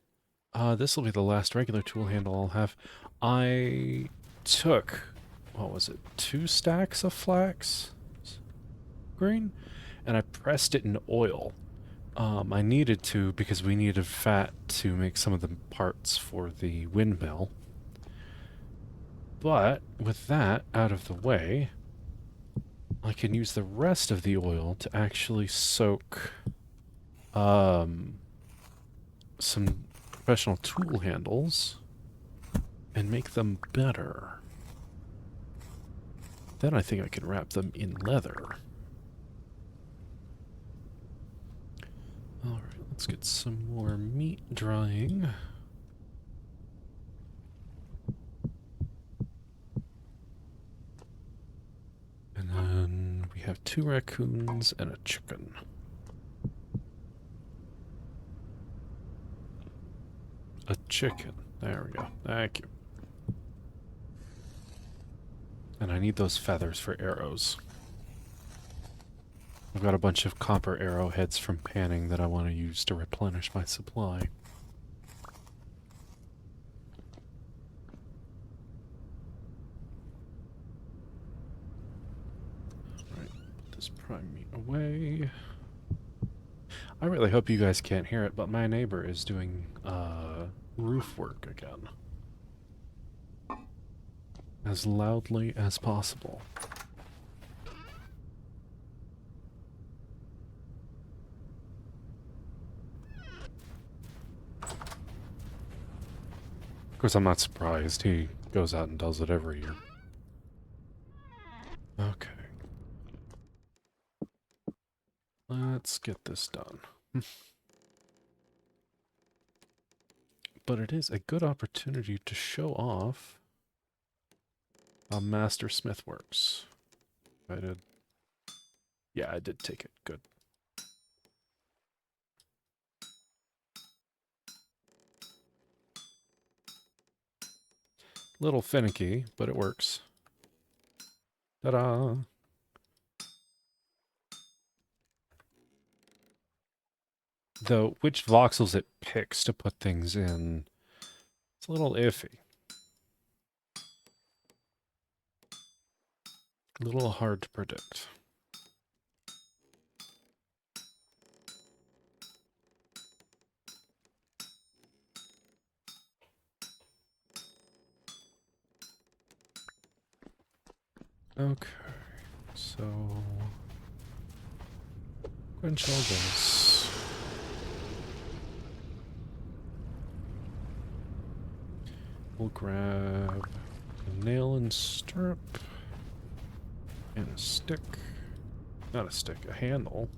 This will be the last regular tool handle I'll have. I took, what was it, 2 stacks of flax green? And I pressed it in oil. I needed to because we needed fat to make some of the parts for the windmill. But with that out of the way, I can use the rest of the oil to actually soak some professional tool handles and make them better. Then I think I can wrap them in leather. Alright, let's get some more meat drying. And then we have 2 raccoons and a chicken. a chicken. There we go. Thank you. And I need those feathers for arrows. I've got a bunch of copper arrowheads from panning that I want to use to replenish my supply. Alright, put this prime meat away. I really hope you guys can't hear it, but my neighbor is doing roof work again. As loudly as possible. Of course, I'm not surprised. He goes out and does it every year. Okay. Let's get this done. But it is a good opportunity to show off how Master Smith works. I did. Yeah, I did take it. Good. Little finicky, but it works. Ta-da! Though, which voxels it picks to put things in, it's a little iffy. A little hard to predict. Okay, so quench all this. We'll grab a nail and stirrup and a stick. Not a stick, a handle.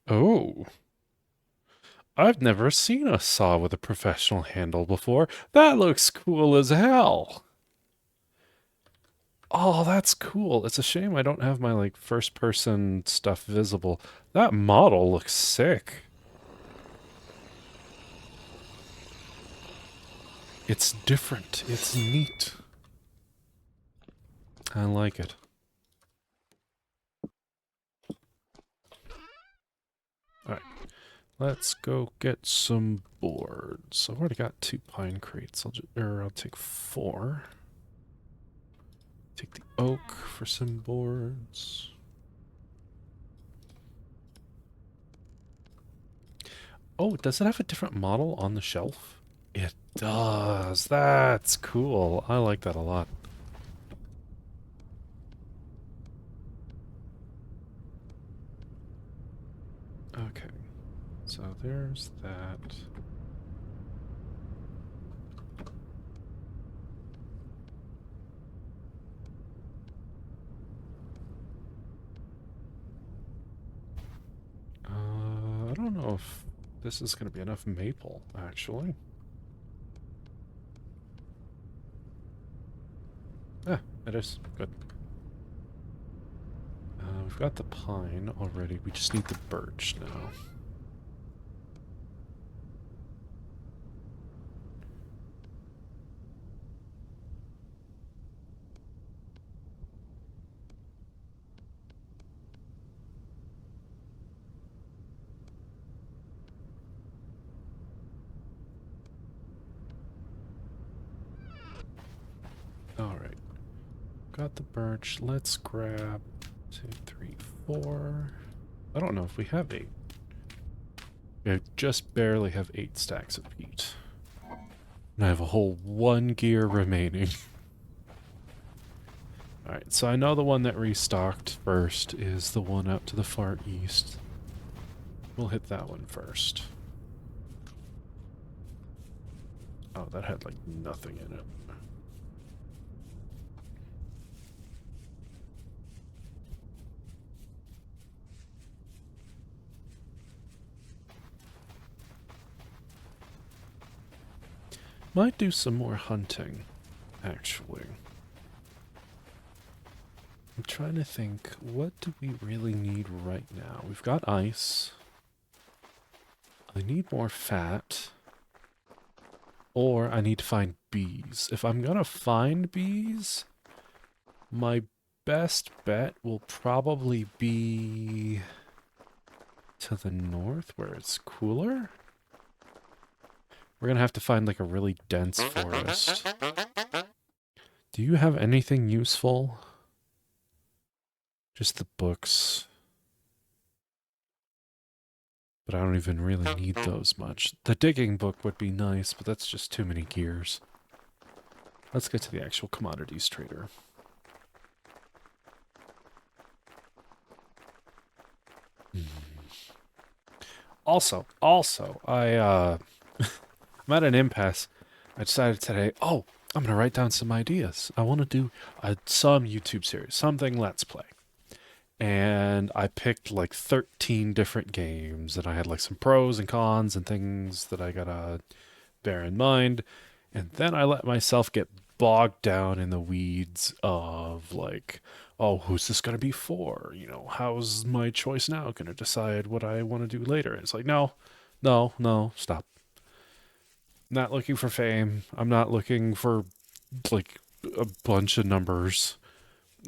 Oh. I've never seen a saw with a professional handle before. That looks cool as hell. Oh, that's cool. It's a shame I don't have my, like, first-person stuff visible. That model looks sick. It's different. It's neat. I like it. Alright. Let's go get some boards. I've already got 2 pine crates. I'll take 4. Take the oak for some boards. Oh, does it have a different model on the shelf? It does. That's cool. I like that a lot. Okay. So there's that. I don't know if this is going to be enough maple, actually. Ah, it is. Good. We've got the pine already. We just need the birch now. Alright. Got the birch. Let's grab 2, 3, 4. I don't know if we have 8. We just barely have 8 stacks of peat. And I have a whole 1 gear remaining. Alright, so I know the one that restocked first is the one out to the far east. We'll hit that one first. Oh, that had, like, nothing in it. Might do some more hunting, actually. I'm trying to think, what do we really need right now? We've got ice. I need more fat. Or I need to find bees. If I'm gonna find bees, my best bet will probably be to the north where it's cooler. We're gonna have to find like a really dense forest. Do you have anything useful? Just the books. But I don't even really need those much. The digging book would be nice, but that's just too many gears. Let's get to the actual commodities trader. Also, I'm at an impasse. I decided today, oh, I'm going to write down some ideas. I want to do some YouTube series, something Let's Play. And I picked like 13 different games, and I had like some pros and cons and things that I gotta bear in mind. And then I let myself get bogged down in the weeds of like, oh, who's this gonna be for? You know, how's my choice now gonna decide what I want to do later? And it's like, no, stop. Not looking for fame. I'm not looking for like a bunch of numbers.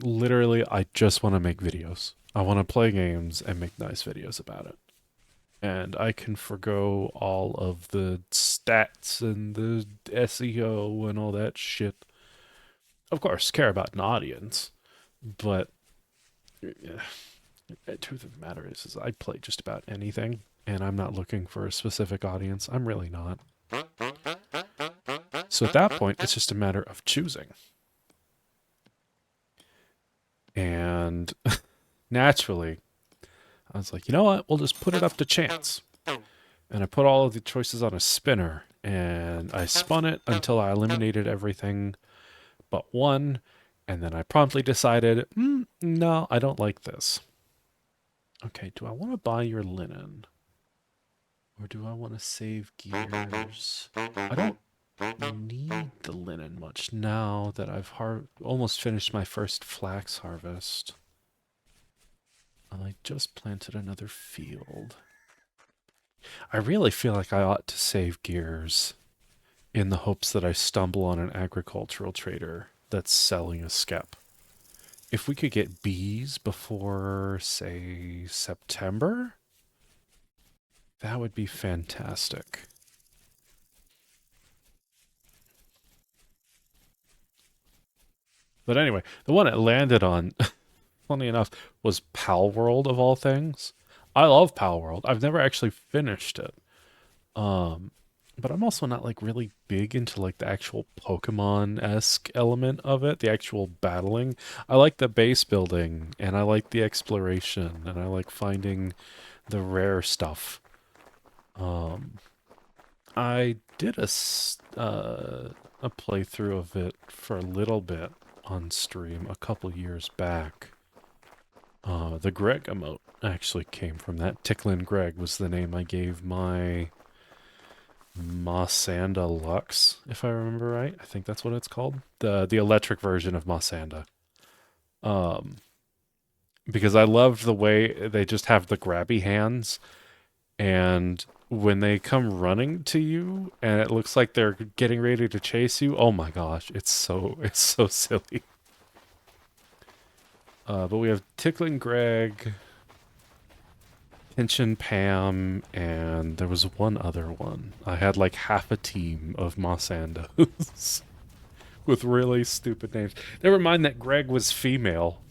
Literally, I just want to make videos. I want to play games and make nice videos about it. And I can forgo all of the stats and the SEO and all that shit. Of course, care about an audience, but the truth of the matter is I play just about anything, and I'm not looking for a specific audience. I'm really not. So at that point, it's just a matter of choosing. And naturally, I was like, you know what? We'll just put it up to chance. And I put all of the choices on a spinner, and I spun it until I eliminated everything but one, and then I promptly decided, no, I don't like this. Okay, do I want to buy your linen? Or do I want to save gears? I don't need the linen much now that I've almost finished my first flax harvest. I just planted another field. I really feel like I ought to save gears in the hopes that I stumble on an agricultural trader that's selling a skep. If we could get bees before, say, September, that would be fantastic. But anyway, the one it landed on, funny enough, was Pal World of all things. I love Pal World. I've never actually finished it. But I'm also not like really big into like the actual Pokemon-esque element of it, the actual battling. I like the base building, and I like the exploration, and I like finding the rare stuff. I did a playthrough of it for a little bit on stream a couple years back. The Greg emote actually came from that. Ticklin' Greg was the name I gave my Mossanda Lux, if I remember right. I think that's what it's called. The electric version of Mossanda. Because I loved the way they just have the grabby hands, and when they come running to you and it looks like they're getting ready to chase you, oh my gosh, it's so silly. But we have Tickling Greg, Pinchin' Pam, and there was one other one. I had like half a team of Mossandos with really stupid names. Never mind that Greg was female.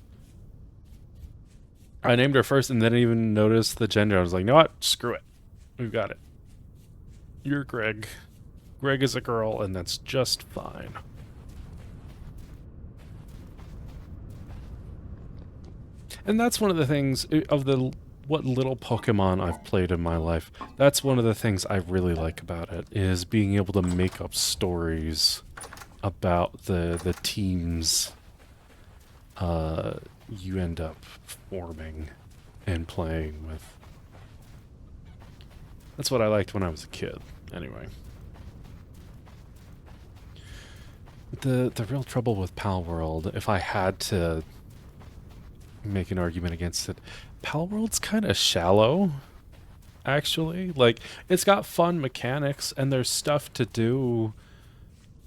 I named her first and didn't even notice the gender. I was like, you know what? Screw it. We've got it. You're Greg. Greg is a girl, and that's just fine. And that's one of the things of what little Pokemon I've played in my life. That's one of the things I really like about it, is being able to make up stories about the teams you end up forming and playing with. That's what I liked when I was a kid, anyway. The real trouble with Pal World, if I had to make an argument against it, Pal World's kind of shallow, actually. Like, it's got fun mechanics and there's stuff to do,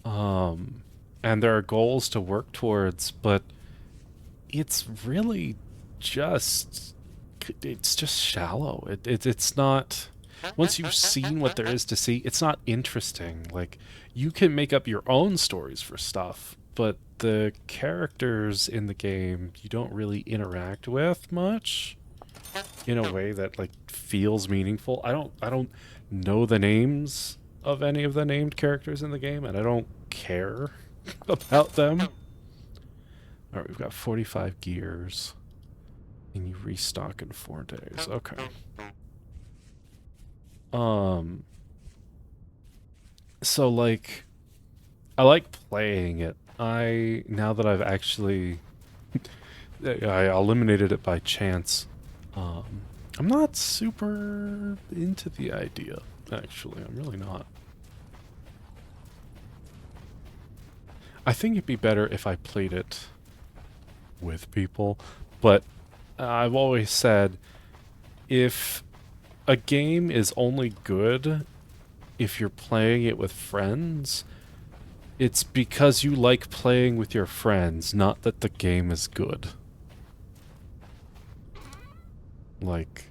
and there are goals to work towards, but it's really just it's just shallow. It's not, once you've seen what there is to see, it's not interesting. Like, you can make up your own stories for stuff, but the characters in the game you don't really interact with much in a way that like feels meaningful. I don't know the names of any of the named characters in the game, and I don't care about them. All right, we've got 45 gears, and you restock in 4 days. Okay. Um. So like, I like playing it. Now that I've actually, I eliminated it by chance. Um, I'm not super into the idea. Actually, I'm really not. I think it'd be better if I played it with people, but I've always said if a game is only good if you're playing it with friends, it's because you like playing with your friends, not that the game is good. Like,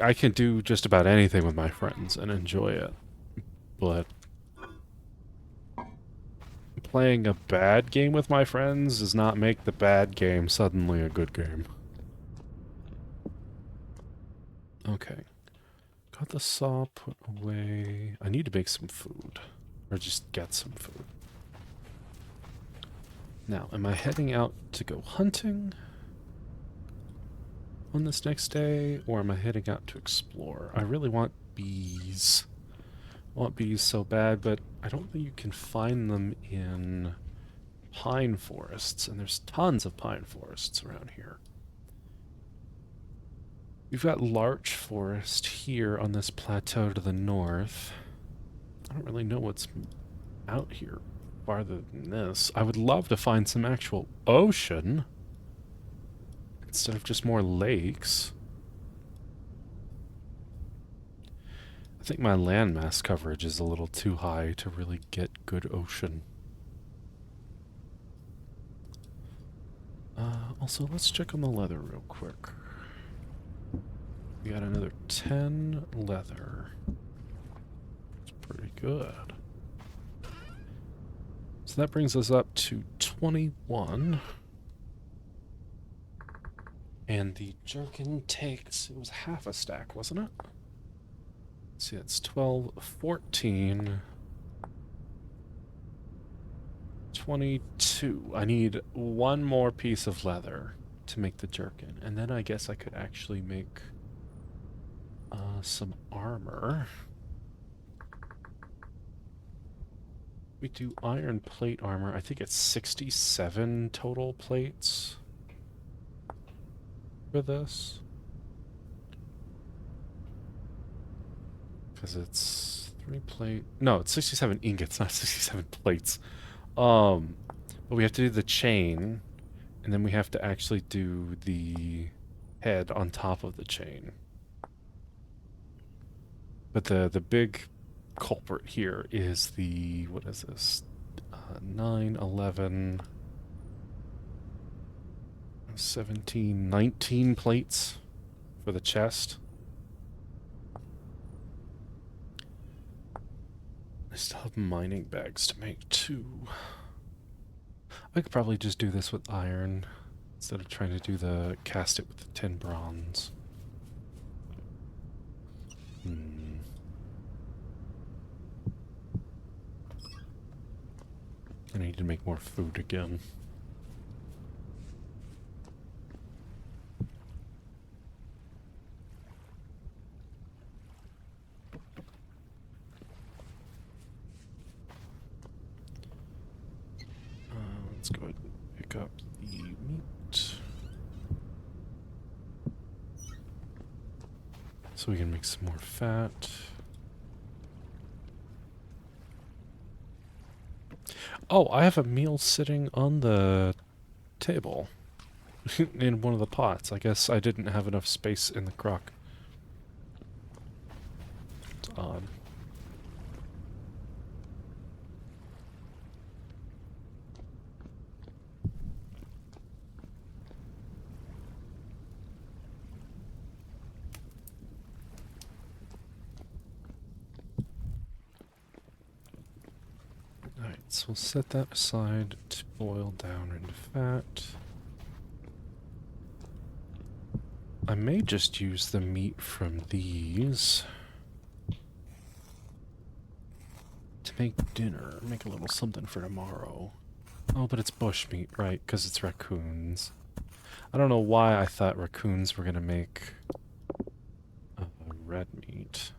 I can do just about anything with my friends and enjoy it, but playing a bad game with my friends does not make the bad game suddenly a good game. Okay. Got the saw put away. I need to make some food. Or just get some food. Now, am I heading out to go hunting on this next day? Or am I heading out to explore? I really want bees. I want bees so bad, but I don't think you can find them in pine forests. And there's tons of pine forests around here. We've got larch forest here on this plateau to the north. I don't really know what's out here farther than this. I would love to find some actual ocean instead of just more lakes. I think my landmass coverage is a little too high to really get good ocean. Also, let's check on the leather real quick. We got another 10 leather. It's pretty good. So that brings us up to 21. And the jerkin takes, it was half a stack, wasn't it? Let's see, it's 12, 14, 22. I need one more piece of leather to make the jerkin. And then I guess I could actually make some armor. We do iron plate armor. I think it's 67 total plates for this. Because it's 3 plate. No, it's 67 ingots, not 67 plates. But we have to do the chain, and then we have to actually do the head on top of the chain. But the big culprit here is the, what is this? 9, 11, 17, 19 plates for the chest. I still have mining bags to make 2. I could probably just do this with iron instead of trying to do the cast it with the tin bronze. I need to make more food again. Let's go ahead and pick up the meat. So we can make some more fat. Oh, I have a meal sitting on the table in one of the pots. I guess I didn't have enough space in the crock. It's odd. Alright, so we'll set that aside to boil down into fat. I may just use the meat from these to make dinner. Make a little something for tomorrow. Oh, but it's bush meat, right? Because it's raccoons. I don't know why I thought raccoons were going to make red meat.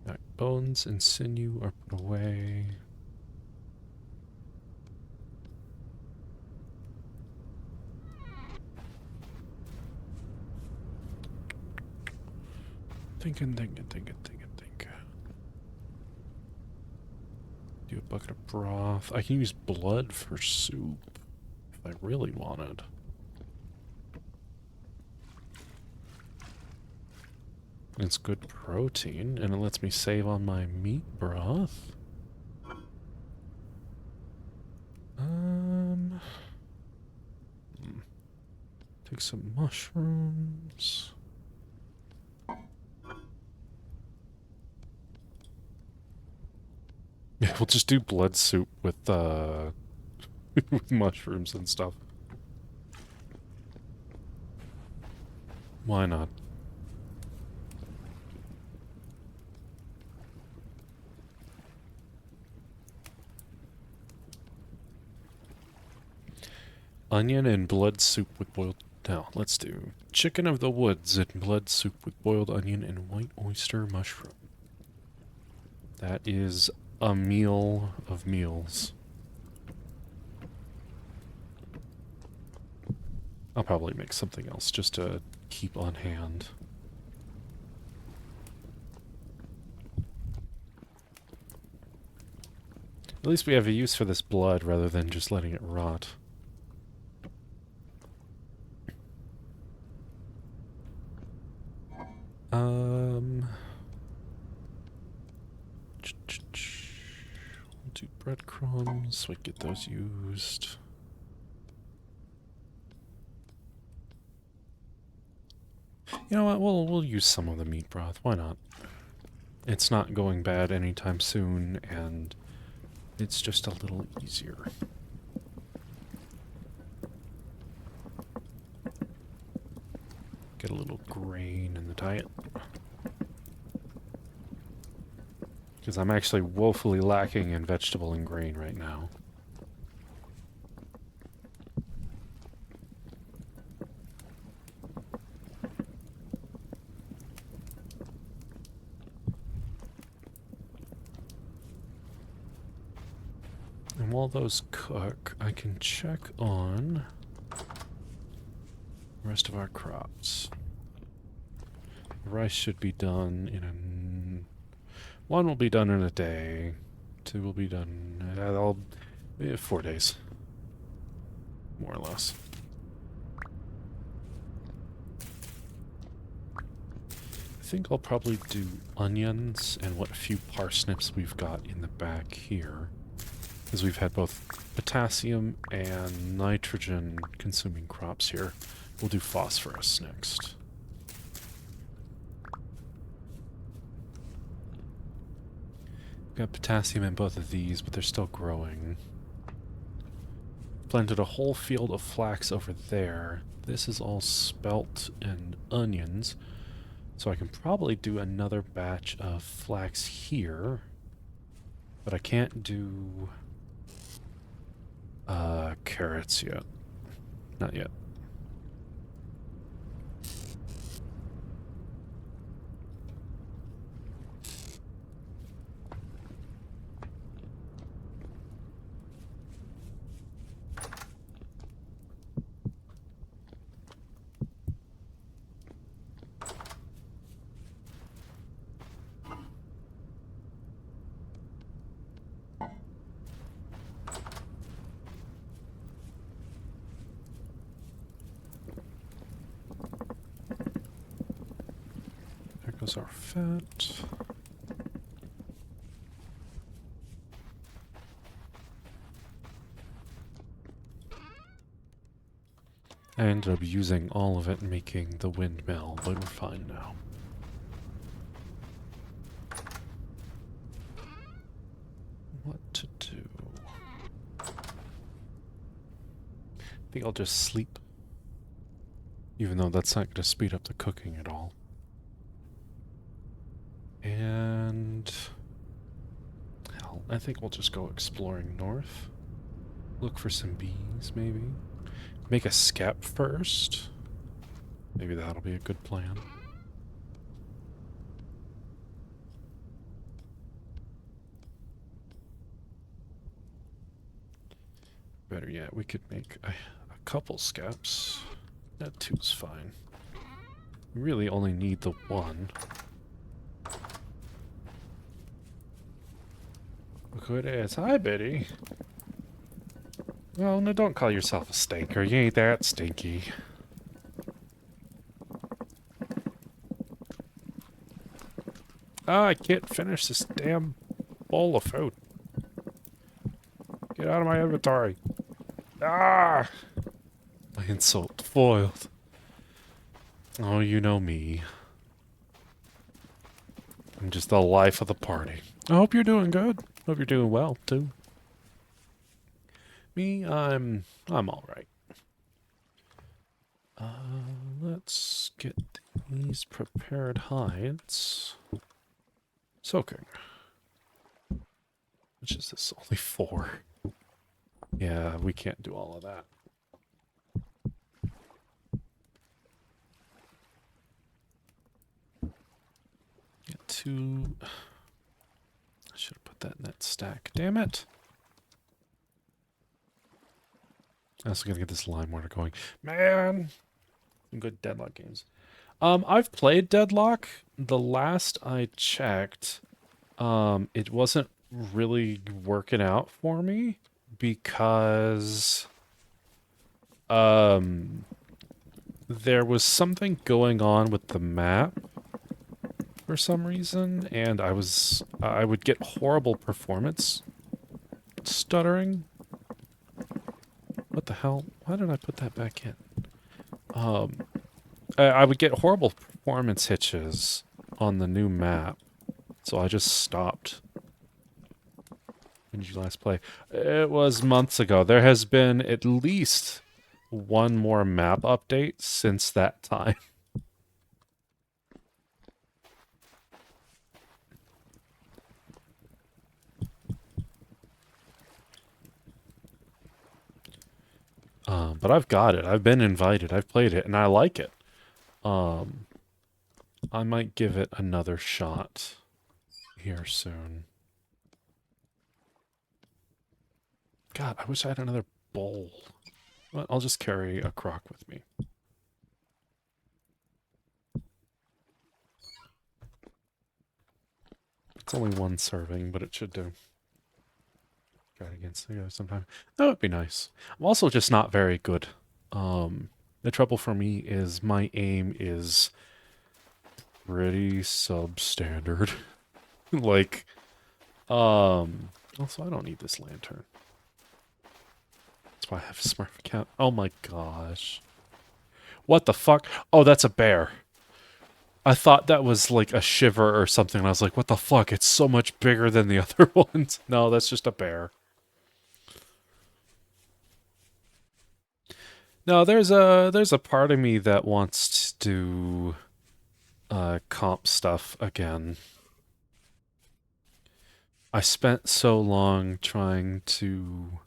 Alright, bones and sinew are put away. Thinking. Do a bucket of broth. I can use blood for soup if I really wanted. It's good protein, and it lets me save on my meat broth. Take some mushrooms. Yeah, we'll just do blood soup with with mushrooms and stuff. Why not? Onion and blood soup with boiled... Now, let's do chicken of the woods and blood soup with boiled onion and white oyster mushroom. That is a meal of meals. I'll probably make something else just to keep on hand. At least we have a use for this blood rather than just letting it rot. We'll do breadcrumbs so we get those used. You know what? We'll use some of the meat broth. Why not? It's not going bad anytime soon, and it's just a little easier. Get a little grain in the diet. Because I'm actually woefully lacking in vegetable and grain right now. And while those cook, I can check on the rest of our crops. The rice should be done in a... One will be done in a day. Two will be done... 4 days. More or less. I think I'll probably do onions and what few parsnips we've got in the back here. Because we've had both potassium and nitrogen consuming crops here. We'll do phosphorus next. Got potassium in both of these, but they're still growing. Planted a whole field of flax over there. This is all spelt and onions. So I can probably do another batch of flax here. But I can't do carrots yet. Not yet. goes our fat. I ended up using all of it making the windmill, but we're fine now. What to do? I think I'll just sleep. Even though that's not going to speed up the cooking at all. And... hell, I think we'll just go exploring north. Look for some bees, maybe. Make a skep first. Maybe that'll be a good plan. Better yet, we could make a couple skeps. That two's fine. We really only need the one. Look who it is. Hi, Betty. Well, no, don't call yourself a stinker. You ain't that stinky. Ah, I can't finish this damn bowl of food. Get out of my inventory. Ah! My insult foiled. Oh, you know me. I'm just the life of the party. I hope you're doing good. Hope you're doing well, too. Me, I'm alright. Let's get these prepared hides soaking. Which is this? Only 4. Yeah, we can't do all of that. Get 2. I should have put that in that stack. Damn it! I also gotta get this lime water going. Man! Some good Deadlock games. I've played Deadlock. The last I checked, it wasn't really working out for me because there was something going on with the map for some reason, and I would get horrible performance stuttering. What the hell? Why did I put that back in? I would get horrible performance hitches on the new map, so I just stopped. When did you last play? It was months ago. There has been at least one more map update since that time. But I've got it. I've been invited. I've played it, and I like it. I might give it another shot here soon. God, I wish I had another bowl. Well, I'll just carry a crock with me. It's only 1 serving, but it should do. Try it against the other sometime. That would be nice. I'm also just not very good. The trouble for me is my aim is pretty substandard. Like, also I don't need this lantern. That's why I have a Smurf account. Oh my gosh. What the fuck? Oh, that's a bear. I thought that was like a shiver or something. And I was like, what the fuck? It's so much bigger than the other ones. No, that's just a bear. No, there's a part of me that wants to do comp stuff again. I spent so long trying to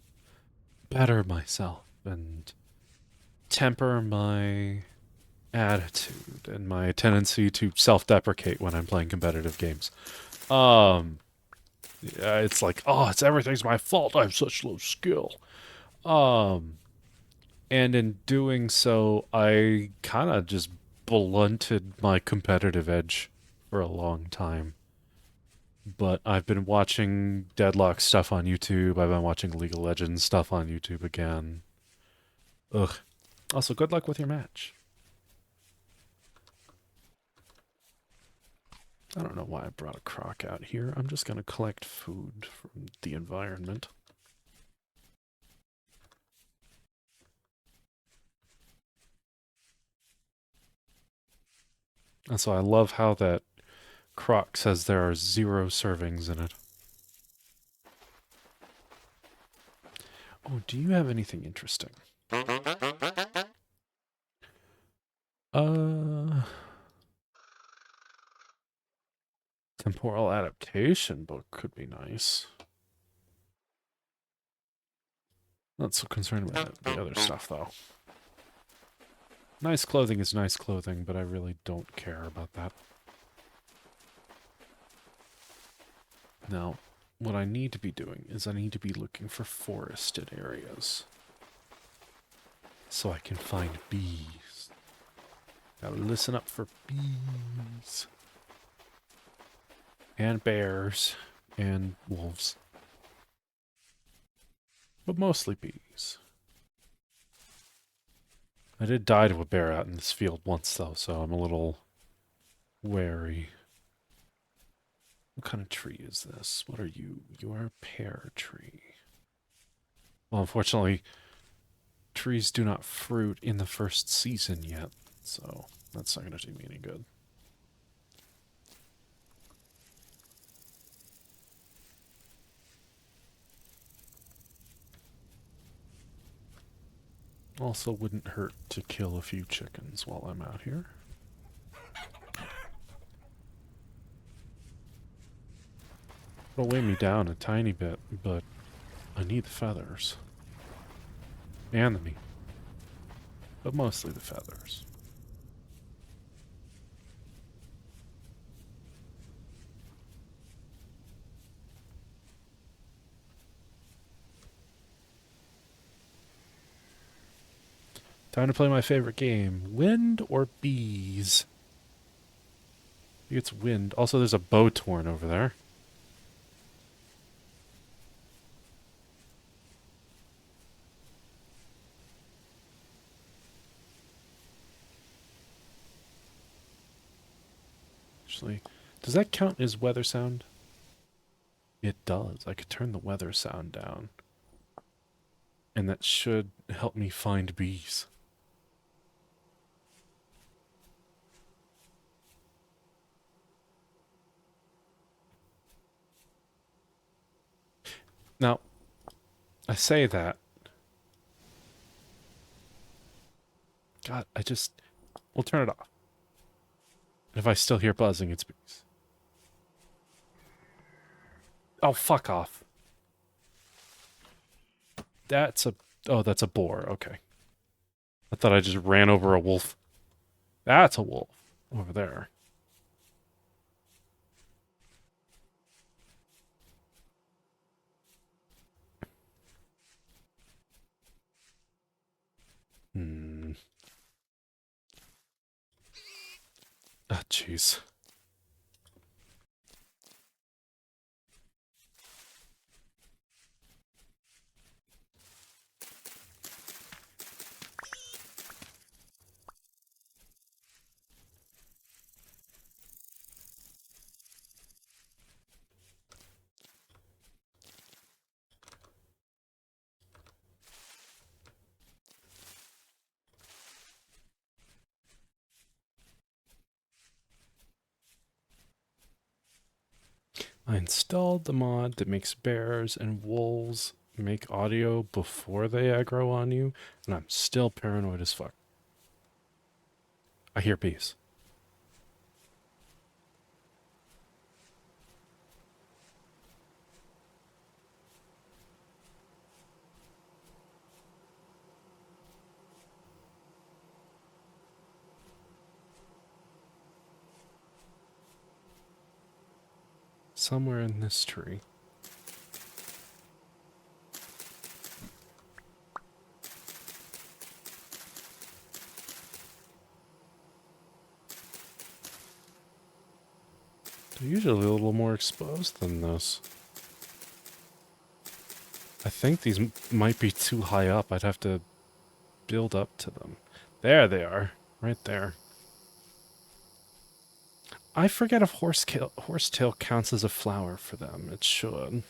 better myself and temper my attitude and my tendency to self-deprecate when I'm playing competitive games. It's like, oh, everything's my fault. I have such low skill. And in doing so, I kind of just blunted my competitive edge for a long time. But I've been watching Deadlock stuff on YouTube. I've been watching League of Legends stuff on YouTube again. Ugh. Also, good luck with your match. I don't know why I brought a croc out here. I'm just going to collect food from the environment. And so I love how that croc says there are 0 servings in it. Oh, do you have anything interesting? Temporal adaptation book could be nice. Not so concerned about the other stuff, though. Nice clothing is nice clothing, but I really don't care about that. Now, what I need to be doing is I need to be looking for forested areas. So I can find bees. Gotta listen up for bees. And bears. And wolves. But mostly bees. I did die to a bear out in this field once, though, so I'm a little wary. What kind of tree is this? What are you? You are a pear tree. Well, unfortunately, trees do not fruit in the first season yet, so that's not going to do me any good. Also, wouldn't hurt to kill a few chickens while I'm out here. It'll weigh me down a tiny bit, but I need the feathers. And the meat. But mostly the feathers. Time to play my favorite game. Wind or bees? I think it's wind. Also, there's a bowtorn over there. Actually, does that count as weather sound? It does. I could turn the weather sound down. And that should help me find bees. Now, I say that. God, we'll turn it off. If I still hear buzzing, it's bees. Oh, fuck off. Oh, that's a boar. Okay. I thought I just ran over a wolf. That's a wolf over there. Hmm. Ah, jeez. I installed the mod that makes bears and wolves make audio before they aggro on you, and I'm still paranoid as fuck. I hear bees. Somewhere in this tree. They're usually a little more exposed than this. I think these might be too high up. I'd have to build up to them. There they are. Right there. I forget if horsetail counts as a flower for them. It should.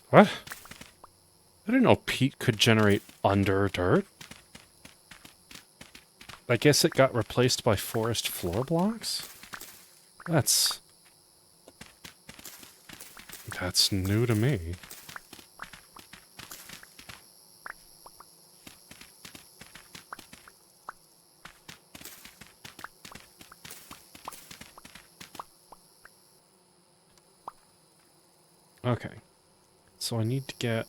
What? I didn't know peat could generate under dirt. I guess it got replaced by forest floor blocks? That's new to me. Okay. So I need to get...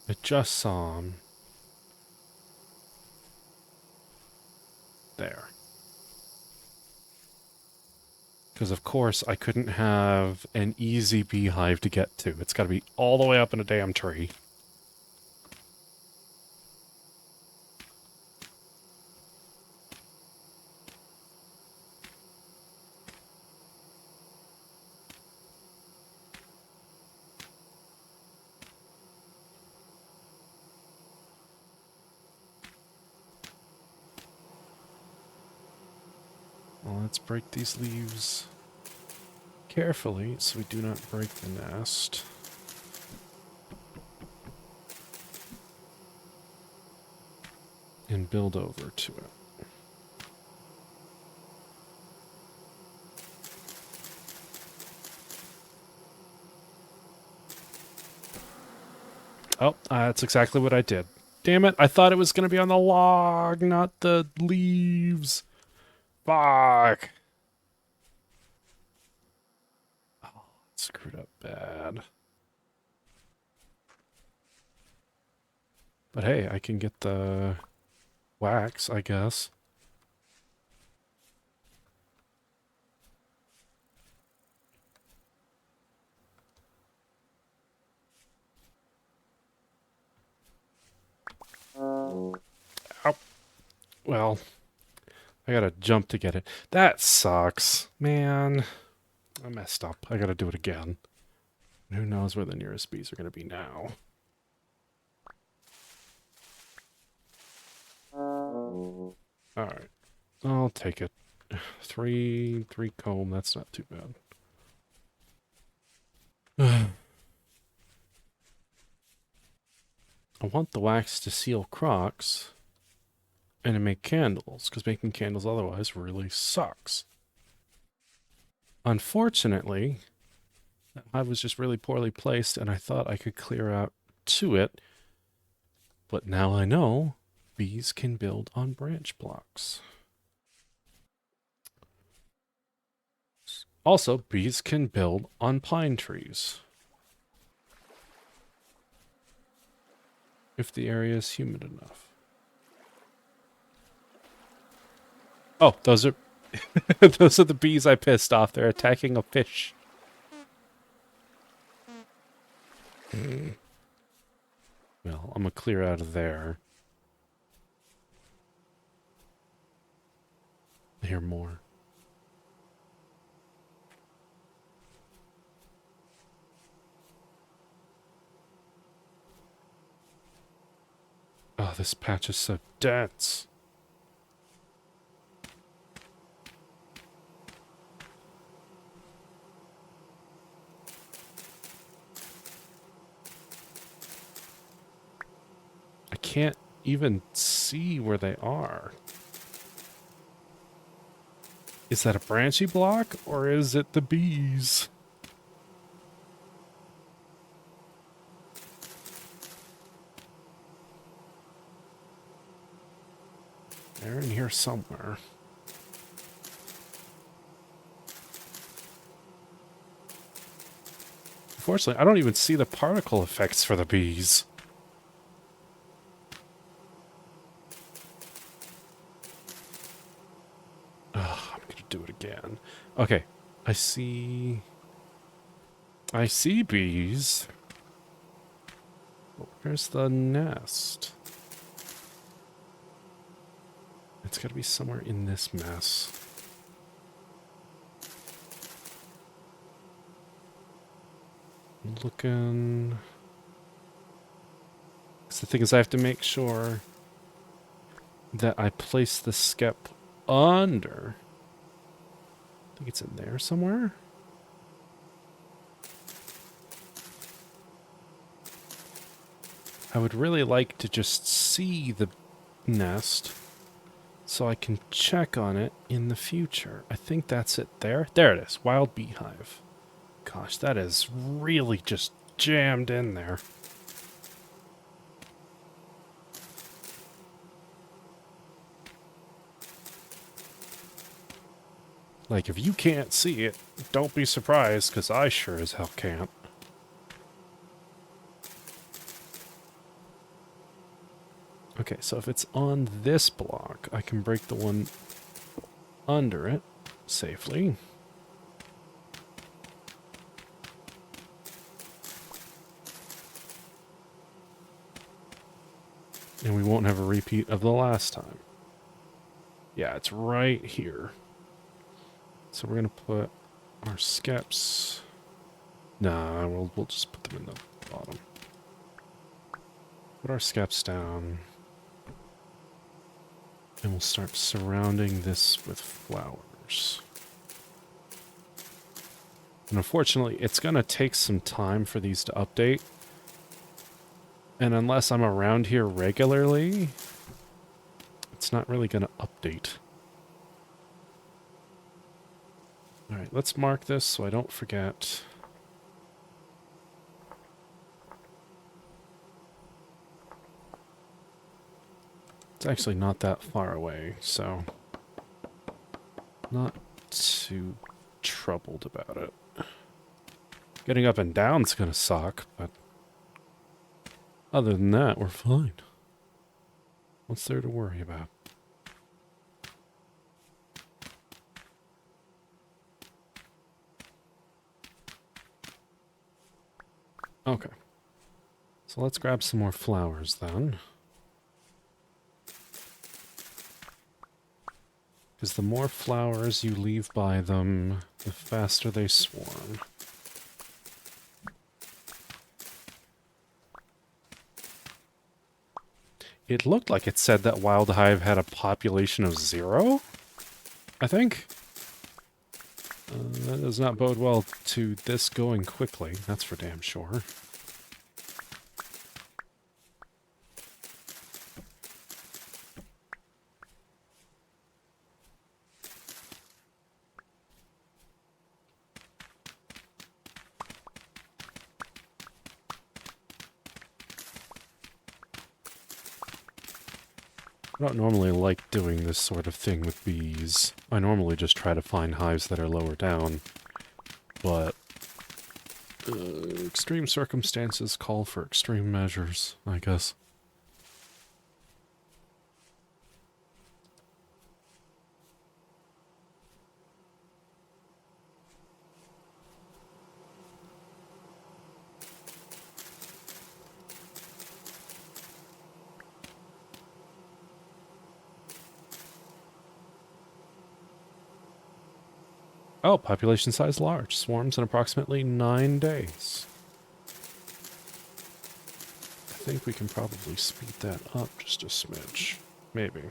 I just saw him. There. Because of course I couldn't have an easy beehive to get to. It's got to be all the way up in a damn tree. Well, let's break these leaves carefully so we do not break the nest. And build over to it. Oh, that's exactly what I did. Damn it, I thought it was going to be on the log, not the leaves. Fuck. Oh, screwed up bad. But hey, I can get the wax, I guess. Ow. Well, I gotta jump to get it. That sucks. Man, I messed up. I gotta do it again. Who knows where the nearest bees are gonna be now. Alright. I'll take it. Three comb, that's not too bad. I want the wax to seal Crocs and to make candles, because making candles otherwise really sucks. Unfortunately, I was just really poorly placed and I thought I could clear out to it, but now I know bees can build on branch blocks. Also, bees can build on pine trees. If the area is humid enough. Oh, those are those are the bees I pissed off. They're attacking a fish. Well, I'm gonna clear out of there. I hear more. Oh, this patch is so dense. I can't even see where they are. Is that a branchy block, or is it the bees? They're in here somewhere. Unfortunately, I don't even see the particle effects for the bees. Ugh, I'm gonna do it again. Okay, I see bees. Where's the nest? It's gotta be somewhere in this mess. I'm looking... So the thing is, I have to make sure that I place the skep under. I think it's in there somewhere. I would really like to just see the nest so I can check on it in the future. I think that's it there. There it is. Wild beehive. Gosh, that is really just jammed in there. Like, if you can't see it, don't be surprised, because I sure as hell can't. Okay, so if it's on this block, I can break the one under it safely. And we won't have a repeat of the last time. Yeah, it's right here. So we're going to put our skeps... Nah, we'll just put them in the bottom. Put our skeps down. And we'll start surrounding this with flowers. And unfortunately, it's going to take some time for these to update. And unless I'm around here regularly, it's not really going to update. Alright, let's mark this so I don't forget. It's actually not that far away, so not too troubled about it. Getting up and down's gonna suck, but other than that, we're fine. What's there to worry about? Okay. So let's grab some more flowers then. Because the more flowers you leave by them, the faster they swarm. It looked like it said that Wild Hive had a population of 0, I think. That does not bode well to this going quickly, that's for damn sure. I don't normally like doing this sort of thing with bees. I normally just try to find hives that are lower down, but extreme circumstances call for extreme measures, I guess. Oh, population size large. Swarms in approximately 9 days. I think we can probably speed that up just a smidge. Maybe.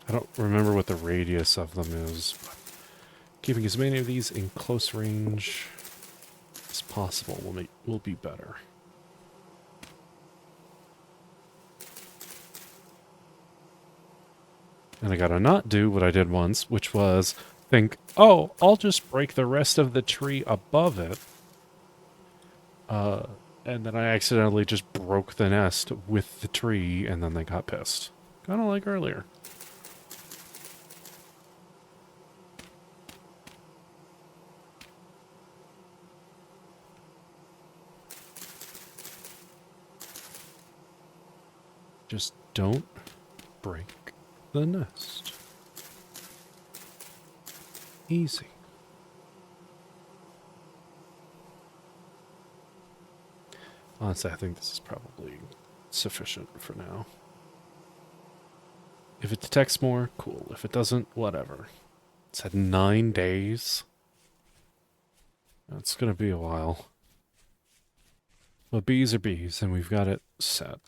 I don't remember what the radius of them is, but keeping as many of these in close range as possible will be better. And I gotta not do what I did once, which was think, oh, I'll just break the rest of the tree above it. And then I accidentally just broke the nest with the tree, and then they got pissed. Kind of like earlier. Just don't break the nest. Easy. Honestly, I think this is probably sufficient for now. If it detects more, cool. If it doesn't, whatever. It's had 9 days. That's gonna be a while. But bees are bees, and we've got it set.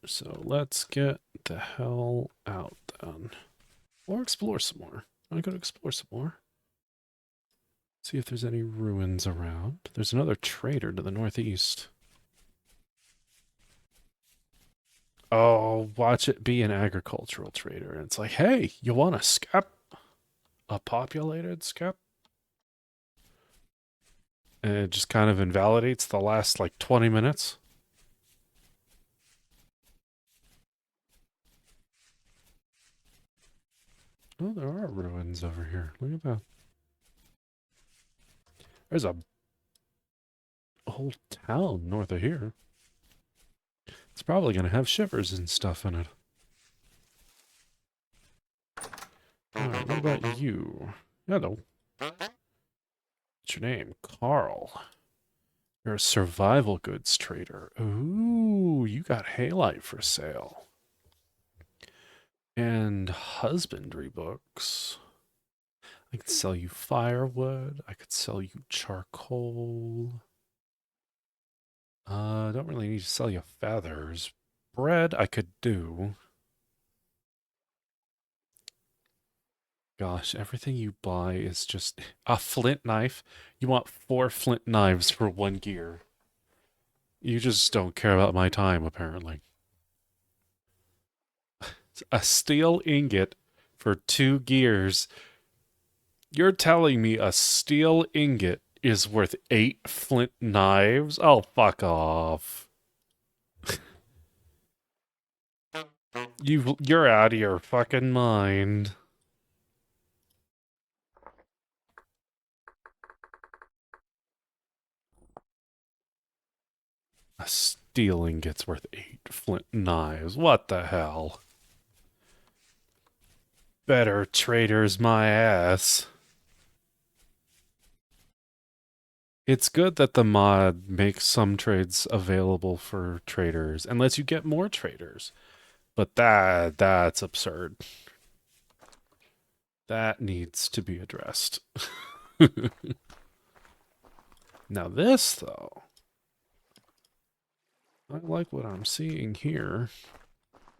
So let's get the hell out then. Or explore some more. I'm gonna explore some more. See if there's any ruins around. There's another trader to the northeast. Oh, watch it be an agricultural trader. And it's like, hey, you want a skep? A populated skep? And it just kind of invalidates the last like 20 minutes. Oh, there are ruins over here. Look at that. There's a whole town north of here. It's probably going to have shivers and stuff in it. Alright, what about you? Hello. What's your name? Carl. You're a survival goods trader. Ooh, you got halite for sale. And husbandry books. I could sell you firewood. I could sell you charcoal. Don't really need to sell you feathers. Bread I could do. Gosh, everything you buy is just a flint knife. You want 4 flint knives for 1 gear. You just don't care about my time, apparently. A steel ingot for 2 gears. You're telling me a steel ingot is worth 8 flint knives? Oh, fuck off. You're out of your fucking mind. A steel ingot's worth 8 flint knives. What the hell? Better traders my ass. It's good that the mod makes some trades available for traders and lets you get more traders. But that's absurd. That needs to be addressed. Now this, though. I like what I'm seeing here.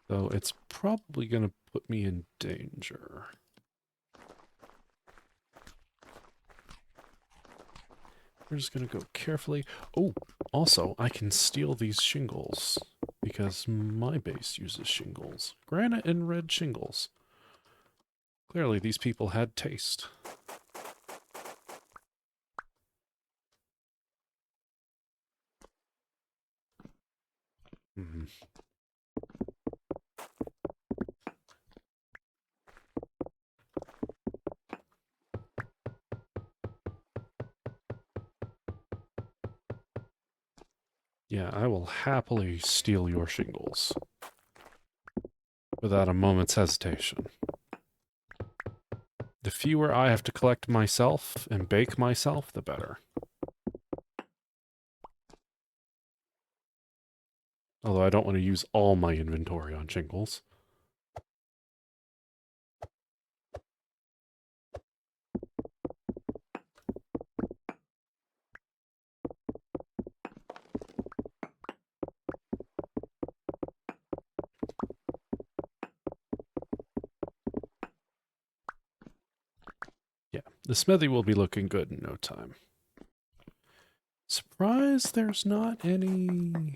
Though it's probably going to put me in danger. We're just going to go carefully. Oh, also, I can steal these shingles. Because my base uses shingles. Granite and red shingles. Clearly, these people had taste. Hmm. Yeah, I will happily steal your shingles. Without a moment's hesitation. The fewer I have to collect myself and bake myself, the better. Although I don't want to use all my inventory on shingles. Yeah, the smithy will be looking good in no time. Surprised there's not any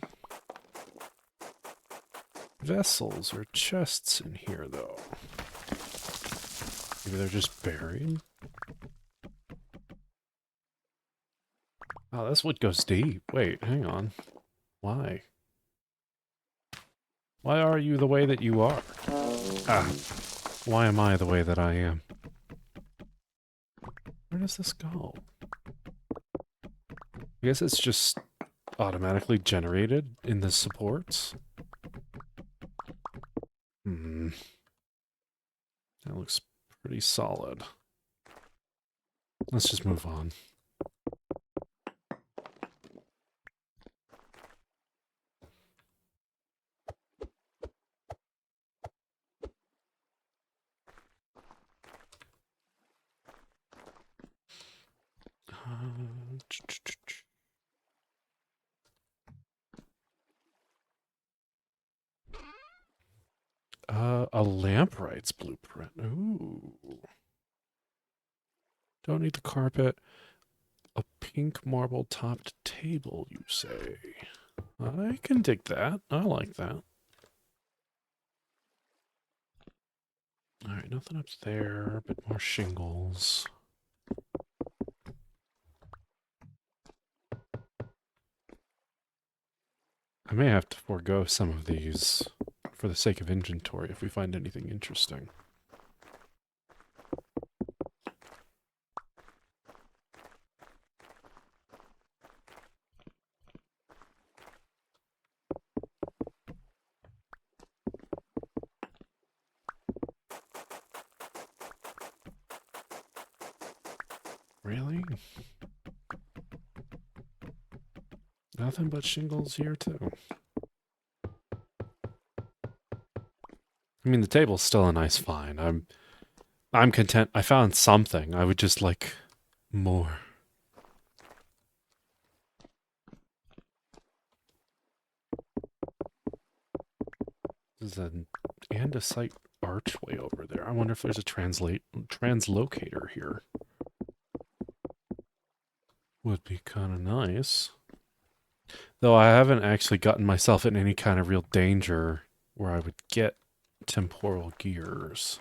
vessels or chests in here, though. Maybe they're just buried? Oh, this wood goes deep. Wait, hang on. Why? Why are you the way that you are? Ah, why am I the way that I am? Where does this go? I guess it's just automatically generated in the supports. Hmm. That looks pretty solid. Let's just move on. A Lamprite's blueprint. Ooh. Don't need the carpet. A pink marble topped table, you say? I can dig that. I like that. Alright, nothing up there. A bit more shingles. I may have to forego some of these for the sake of inventory if we find anything interesting. Really? Nothing but shingles here too. I mean, the table's still a nice find. I'm content. I found something. I would just like more. There's an andesite archway over there. I wonder if there's a translocator here. Would be kind of nice. Though I haven't actually gotten myself in any kind of real danger where I would get temporal gears.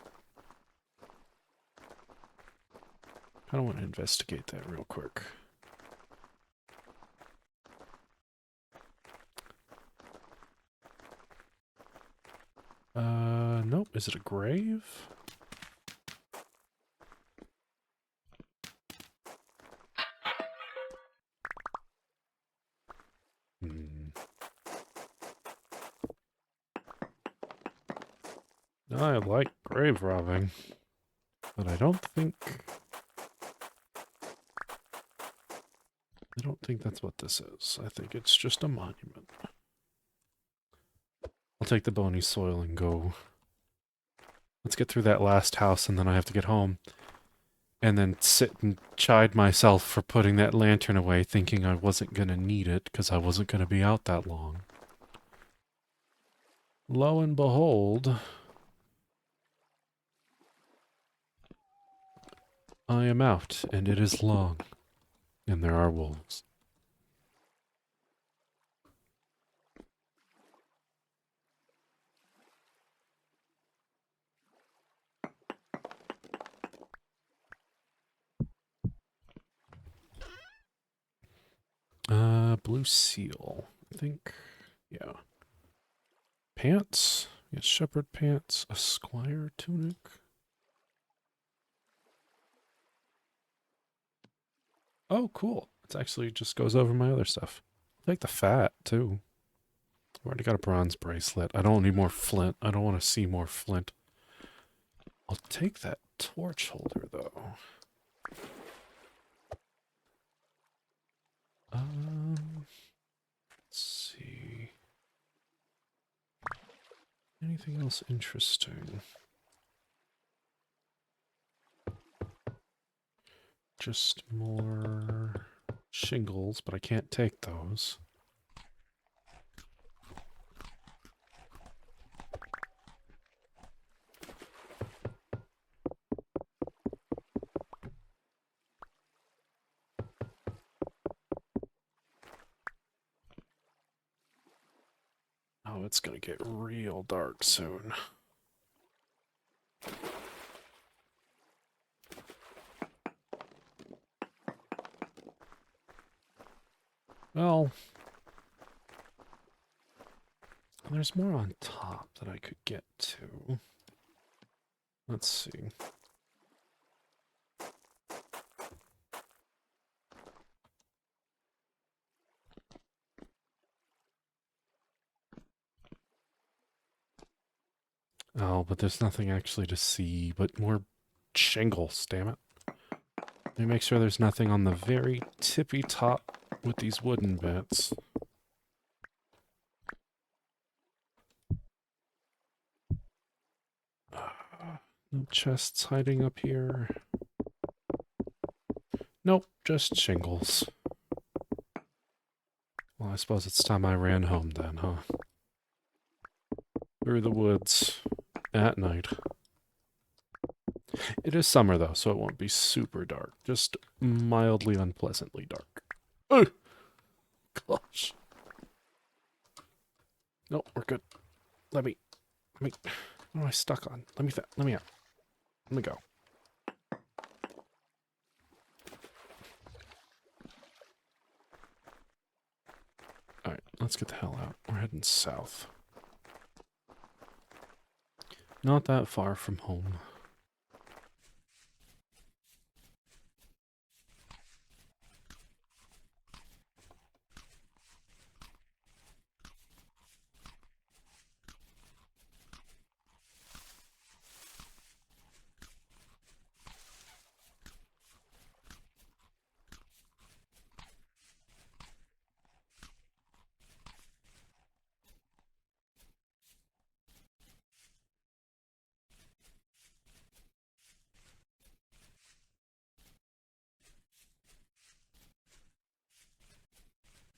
I don't want to investigate that real quick. Nope. Is it a grave? I like grave robbing, but I don't think that's what this is. I think it's just a monument. I'll take the bony soil and go. Let's get through that last house, and then I have to get home. And then sit and chide myself for putting that lantern away, thinking I wasn't gonna need it, because I wasn't gonna be out that long. Lo and behold, I am out, and it is long. And there are wolves. Blue seal. I think, yeah. Pants? Yes, shepherd pants. A squire tunic. Oh, cool. It actually just goes over my other stuff. I like the fat, too. I've already got a bronze bracelet. I don't need more flint. I don't want to see more flint. I'll take that torch holder, though. Let's see. Anything else interesting? Just more shingles, but I can't take those. Oh, it's gonna get real dark soon. Well, there's more on top that I could get to. Let's see. Oh, but there's nothing actually to see, but more shingles, damn it. Let me make sure there's nothing on the very tippy top with these wooden bits. No chests hiding up here. Nope, just shingles. Well, I suppose it's time I ran home then, huh? Through the woods. at night. It is summer, though, so it won't be super dark. Just mildly unpleasantly dark. Ugh! Gosh. No, we're good. Let me... What am I stuck on? Let me out. Let me go. Alright, let's get the hell out. We're heading south. Not that far from home.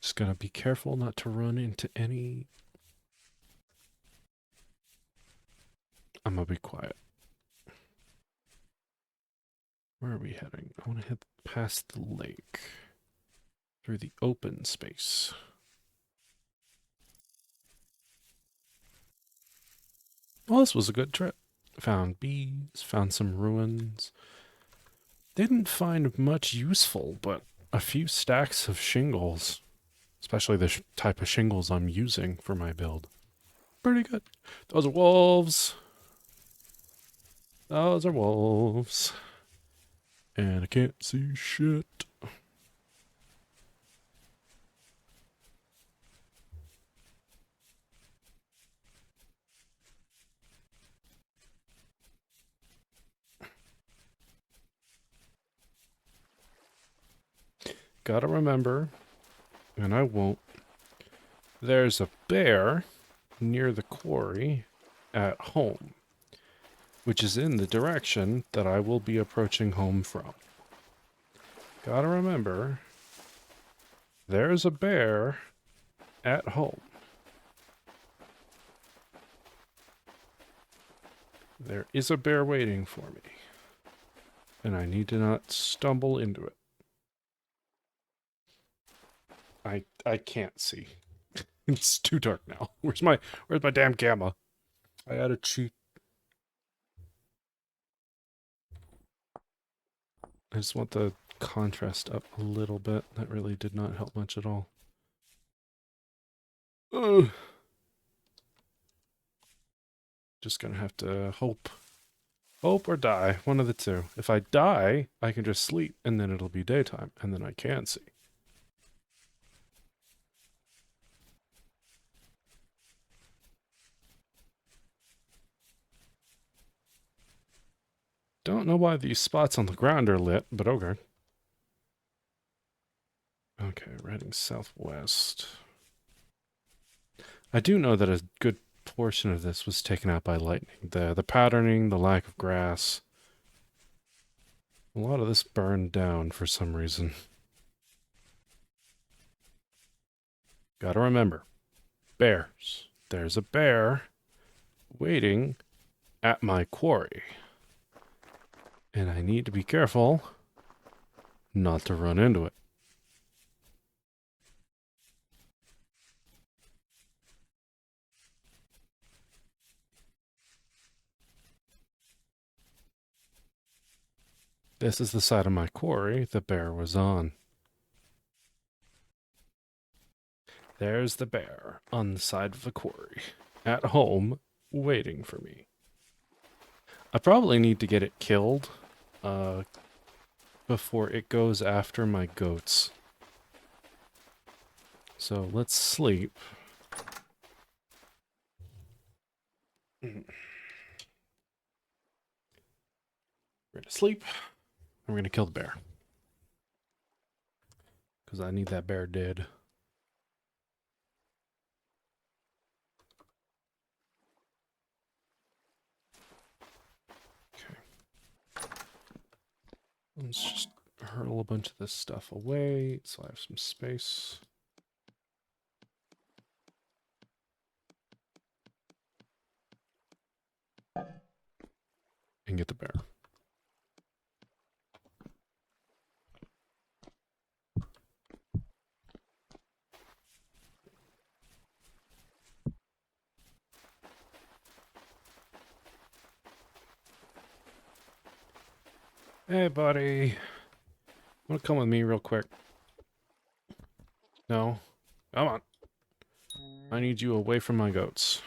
Just gotta be careful not to run into any... I'm gonna be quiet. Where are we heading? I want to head past the lake. Through the open space. Well, this was a good trip. Found bees, found some ruins. Didn't find much useful, but a few stacks of shingles. Especially the type of shingles I'm using for my build. Pretty good. Those are wolves. Those are wolves. And I can't see shit. Gotta remember, and I won't, there's a bear near the quarry at home, which is in the direction that I will be approaching home from. Gotta remember, there's a bear at home. There is a bear waiting for me, and I need to not stumble into it. I can't see. It's too dark now. Where's my damn camera? I had a cheat. I just want the contrast up a little bit. That really did not help much at all. Ugh. Just gonna have to hope. Hope or die. One of the two. If I die, I can just sleep, and then it'll be daytime, and then I can see. Don't know why these spots on the ground are lit, but okay. Okay, we're heading southwest. I do know that a good portion of this was taken out by lightning. The patterning, the lack of grass. A lot of this burned down for some reason. Gotta remember. Bears. There's a bear waiting at my quarry. And I need to be careful not to run into it. This is the side of my quarry the bear was on. There's the bear on the side of the quarry, at home, waiting for me. I probably need to get it killed before it goes after my goats. So let's sleep. We're gonna sleep. And we're gonna kill the bear. Because I need that bear dead. Okay. Let's just hurl a bunch of this stuff away so I have some space. and get the bear. Hey, buddy. Want to come with me real quick? No? Come on. I need you away from my goats.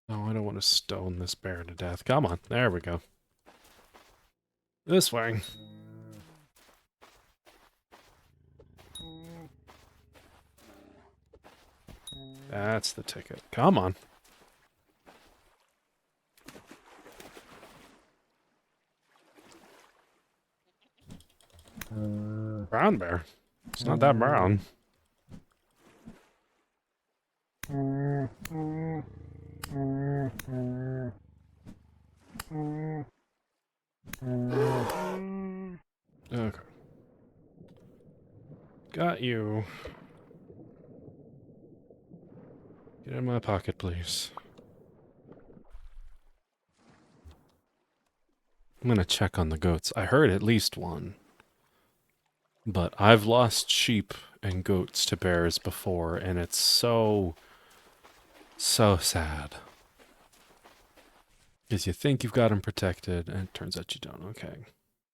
No, I don't want to stone this bear to death. Come on. There we go. This way. That's the ticket. Come on. Brown bear. It's not that brown. Okay. Got you. Get in my pocket, please. I'm gonna check on the goats. I heard at least one. But I've lost sheep and goats to bears before, and it's so sad. Because you think you've got them protected, and it turns out you don't. Okay.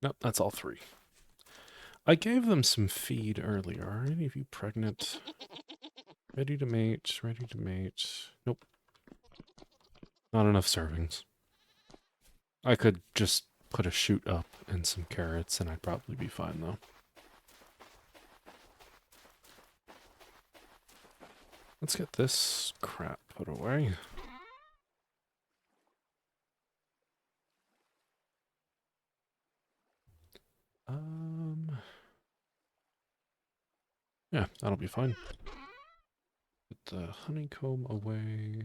Nope, that's all three. I gave them some feed earlier. Are any of you pregnant? Ready to mate, ready to mate. Nope. Not enough servings. I could just put a chute up and some carrots, and I'd probably be fine, though. Let's get this crap put away. Yeah, that'll be fine. Put the honeycomb away.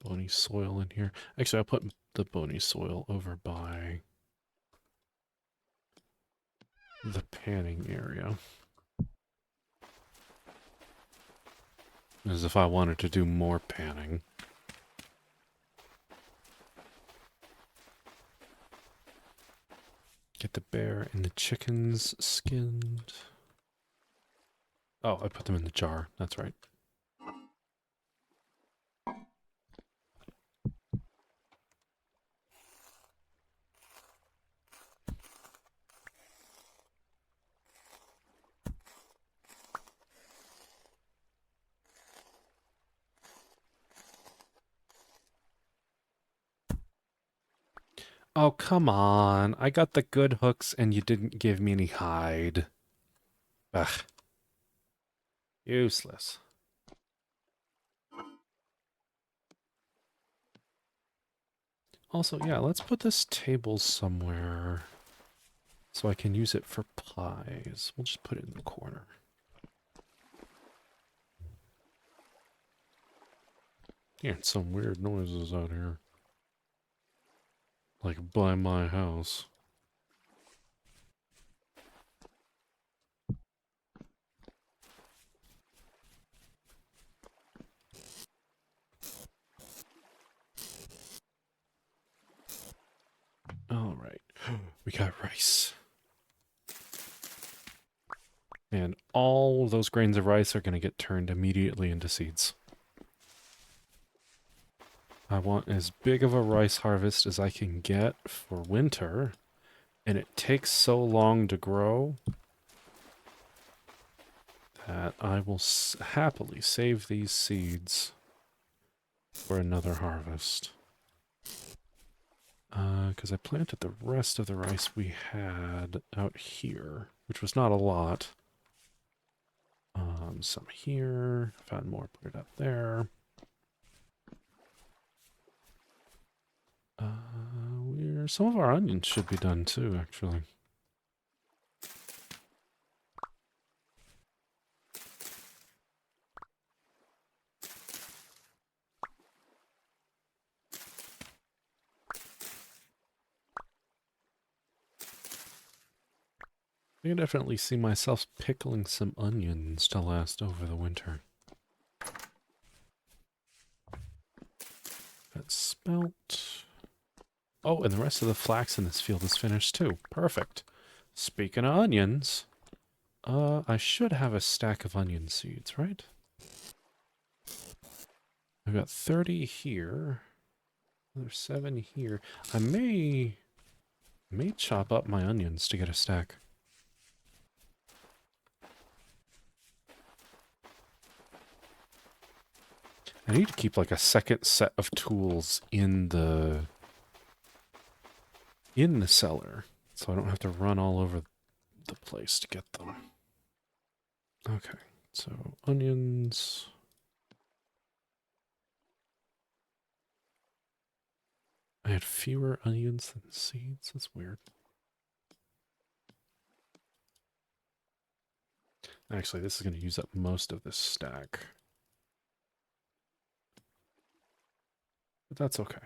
Bony soil in here. Actually, I'll put the bony soil over by the panning area. As if I wanted to do more panning. Get the bear and the chickens skinned. Oh, I put them in the jar. That's right. Oh, come on. I got the good hooks and you didn't give me any hide. Ugh. Useless. Also, yeah, let's put this table somewhere so I can use it for pies. We'll just put it in the corner. Yeah, some weird noises out here. Like by my house. Alright. We got rice. And all those grains of rice are going to get turned immediately into seeds. I want as big of a rice harvest as I can get for winter. And it takes so long to grow that I will happily save these seeds for another harvest. Because I planted the rest of the rice we had out here, which was not a lot. Some here, found more, put it up there. Some of our onions should be done too, actually. I can definitely see myself pickling some onions to last over the winter. Got spelt. Oh, and the rest of the flax in this field is finished too. Perfect. Speaking of onions, I should have a stack of onion seeds, right? I've got 30 here. There's 7 here. I may chop up my onions to get a stack. I need to keep like a second set of tools in the cellar, so I don't have to run all over the place to get them. Okay, so onions. I had fewer onions than seeds. That's weird. Actually, this is going to use up most of this stack. But that's okay.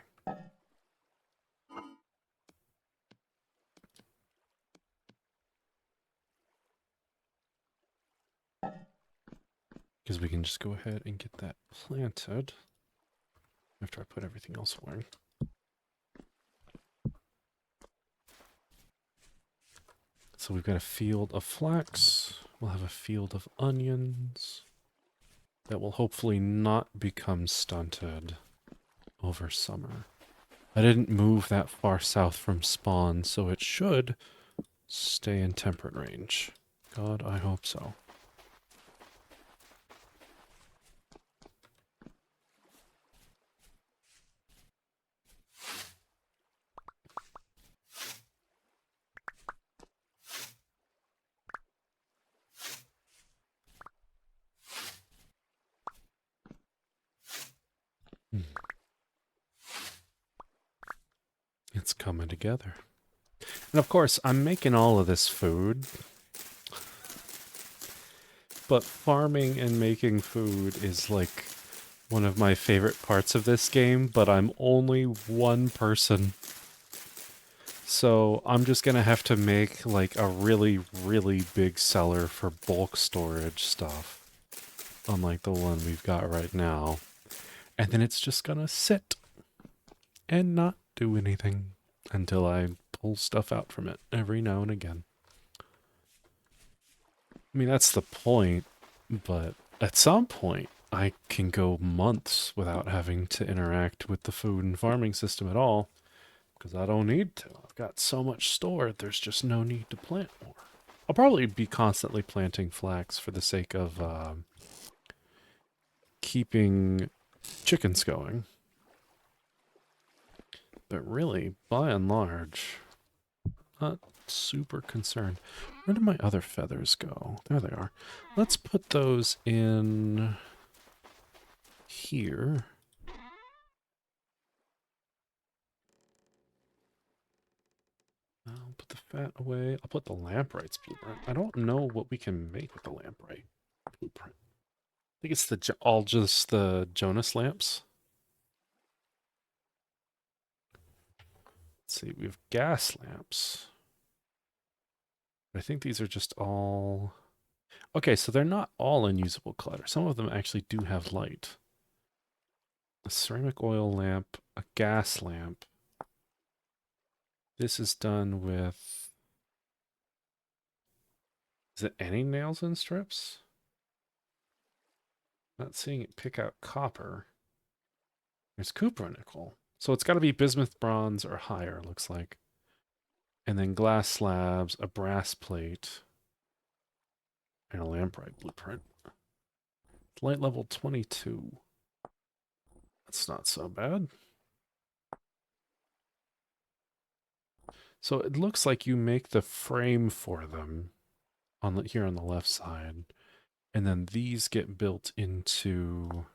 Because we can just go ahead and get that planted after I put everything else away. So we've got a field of flax. We'll have a field of onions that will hopefully not become stunted over summer. I didn't move that far south from spawn, so it should stay in temperate range. God, I hope so. It's coming together. And of course, I'm making all of this food. But farming and making food is like one of my favorite parts of this game, but I'm only one person. So I'm just gonna have to make like a really, really big cellar for bulk storage stuff. Unlike the one we've got right now. And then it's just gonna sit and not do anything until I pull stuff out from it every now and again. I mean, that's the point, but at some point, I can go months without having to interact with the food and farming system at all, because I don't need to. I've got so much stored, there's just no need to plant more. I'll probably be constantly planting flax for the sake of keeping chickens going. But really, by and large, not super concerned. Where did my other feathers go? There they are. Let's put those in here. I'll put the fat away. I'll put the lamprites blueprint. I don't know what we can make with the lamprite blueprint. I think it's all just the Jonas lamps. Let's see, we have gas lamps. I think these are just all... Okay, so they're not all unusable clutter. Some of them actually do have light. A ceramic oil lamp, a gas lamp. This is done with... Is it any nails and strips? Not seeing it pick out copper. There's cupronickel. So it's got to be bismuth bronze or higher, looks like. And then glass slabs, a brass plate, and a lamprite blueprint. Light level 22. That's not so bad. So it looks like you make the frame for them on here on the left side. And then these get built into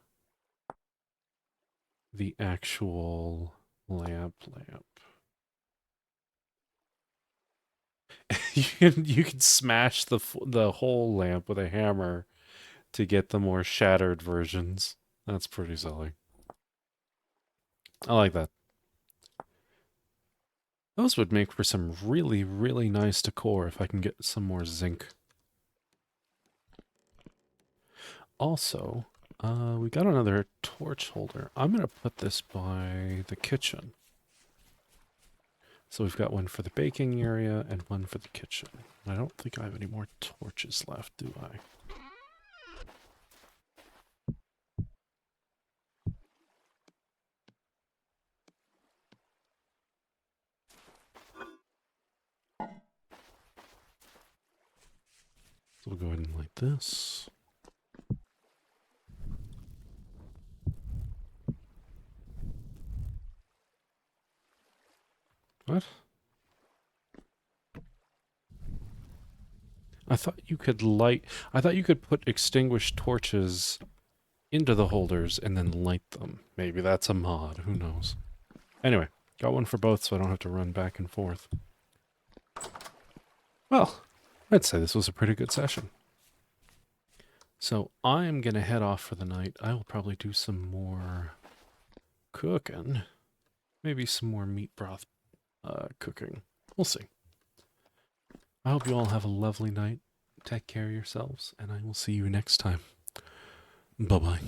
the actual lamp. You can smash the whole lamp with a hammer to get the more shattered versions. That's pretty silly. I like that. Those would make for some really, really nice decor if I can get some more zinc. Also, we got another torch holder. I'm going to put this by the kitchen. So we've got one for the baking area and one for the kitchen. I don't think I have any more torches left, do I? So we'll go ahead and light this. What? I thought you could put extinguished torches into the holders and then light them. Maybe that's a mod, who knows. Anyway, got one for both so I don't have to run back and forth. Well, I'd say this was a pretty good session. So I'm going to head off for the night. I will probably do some more cooking. Maybe some more meat broth cooking. We'll see. I hope you all have a lovely night. Take care of yourselves, and I will see you next time. Bye-bye.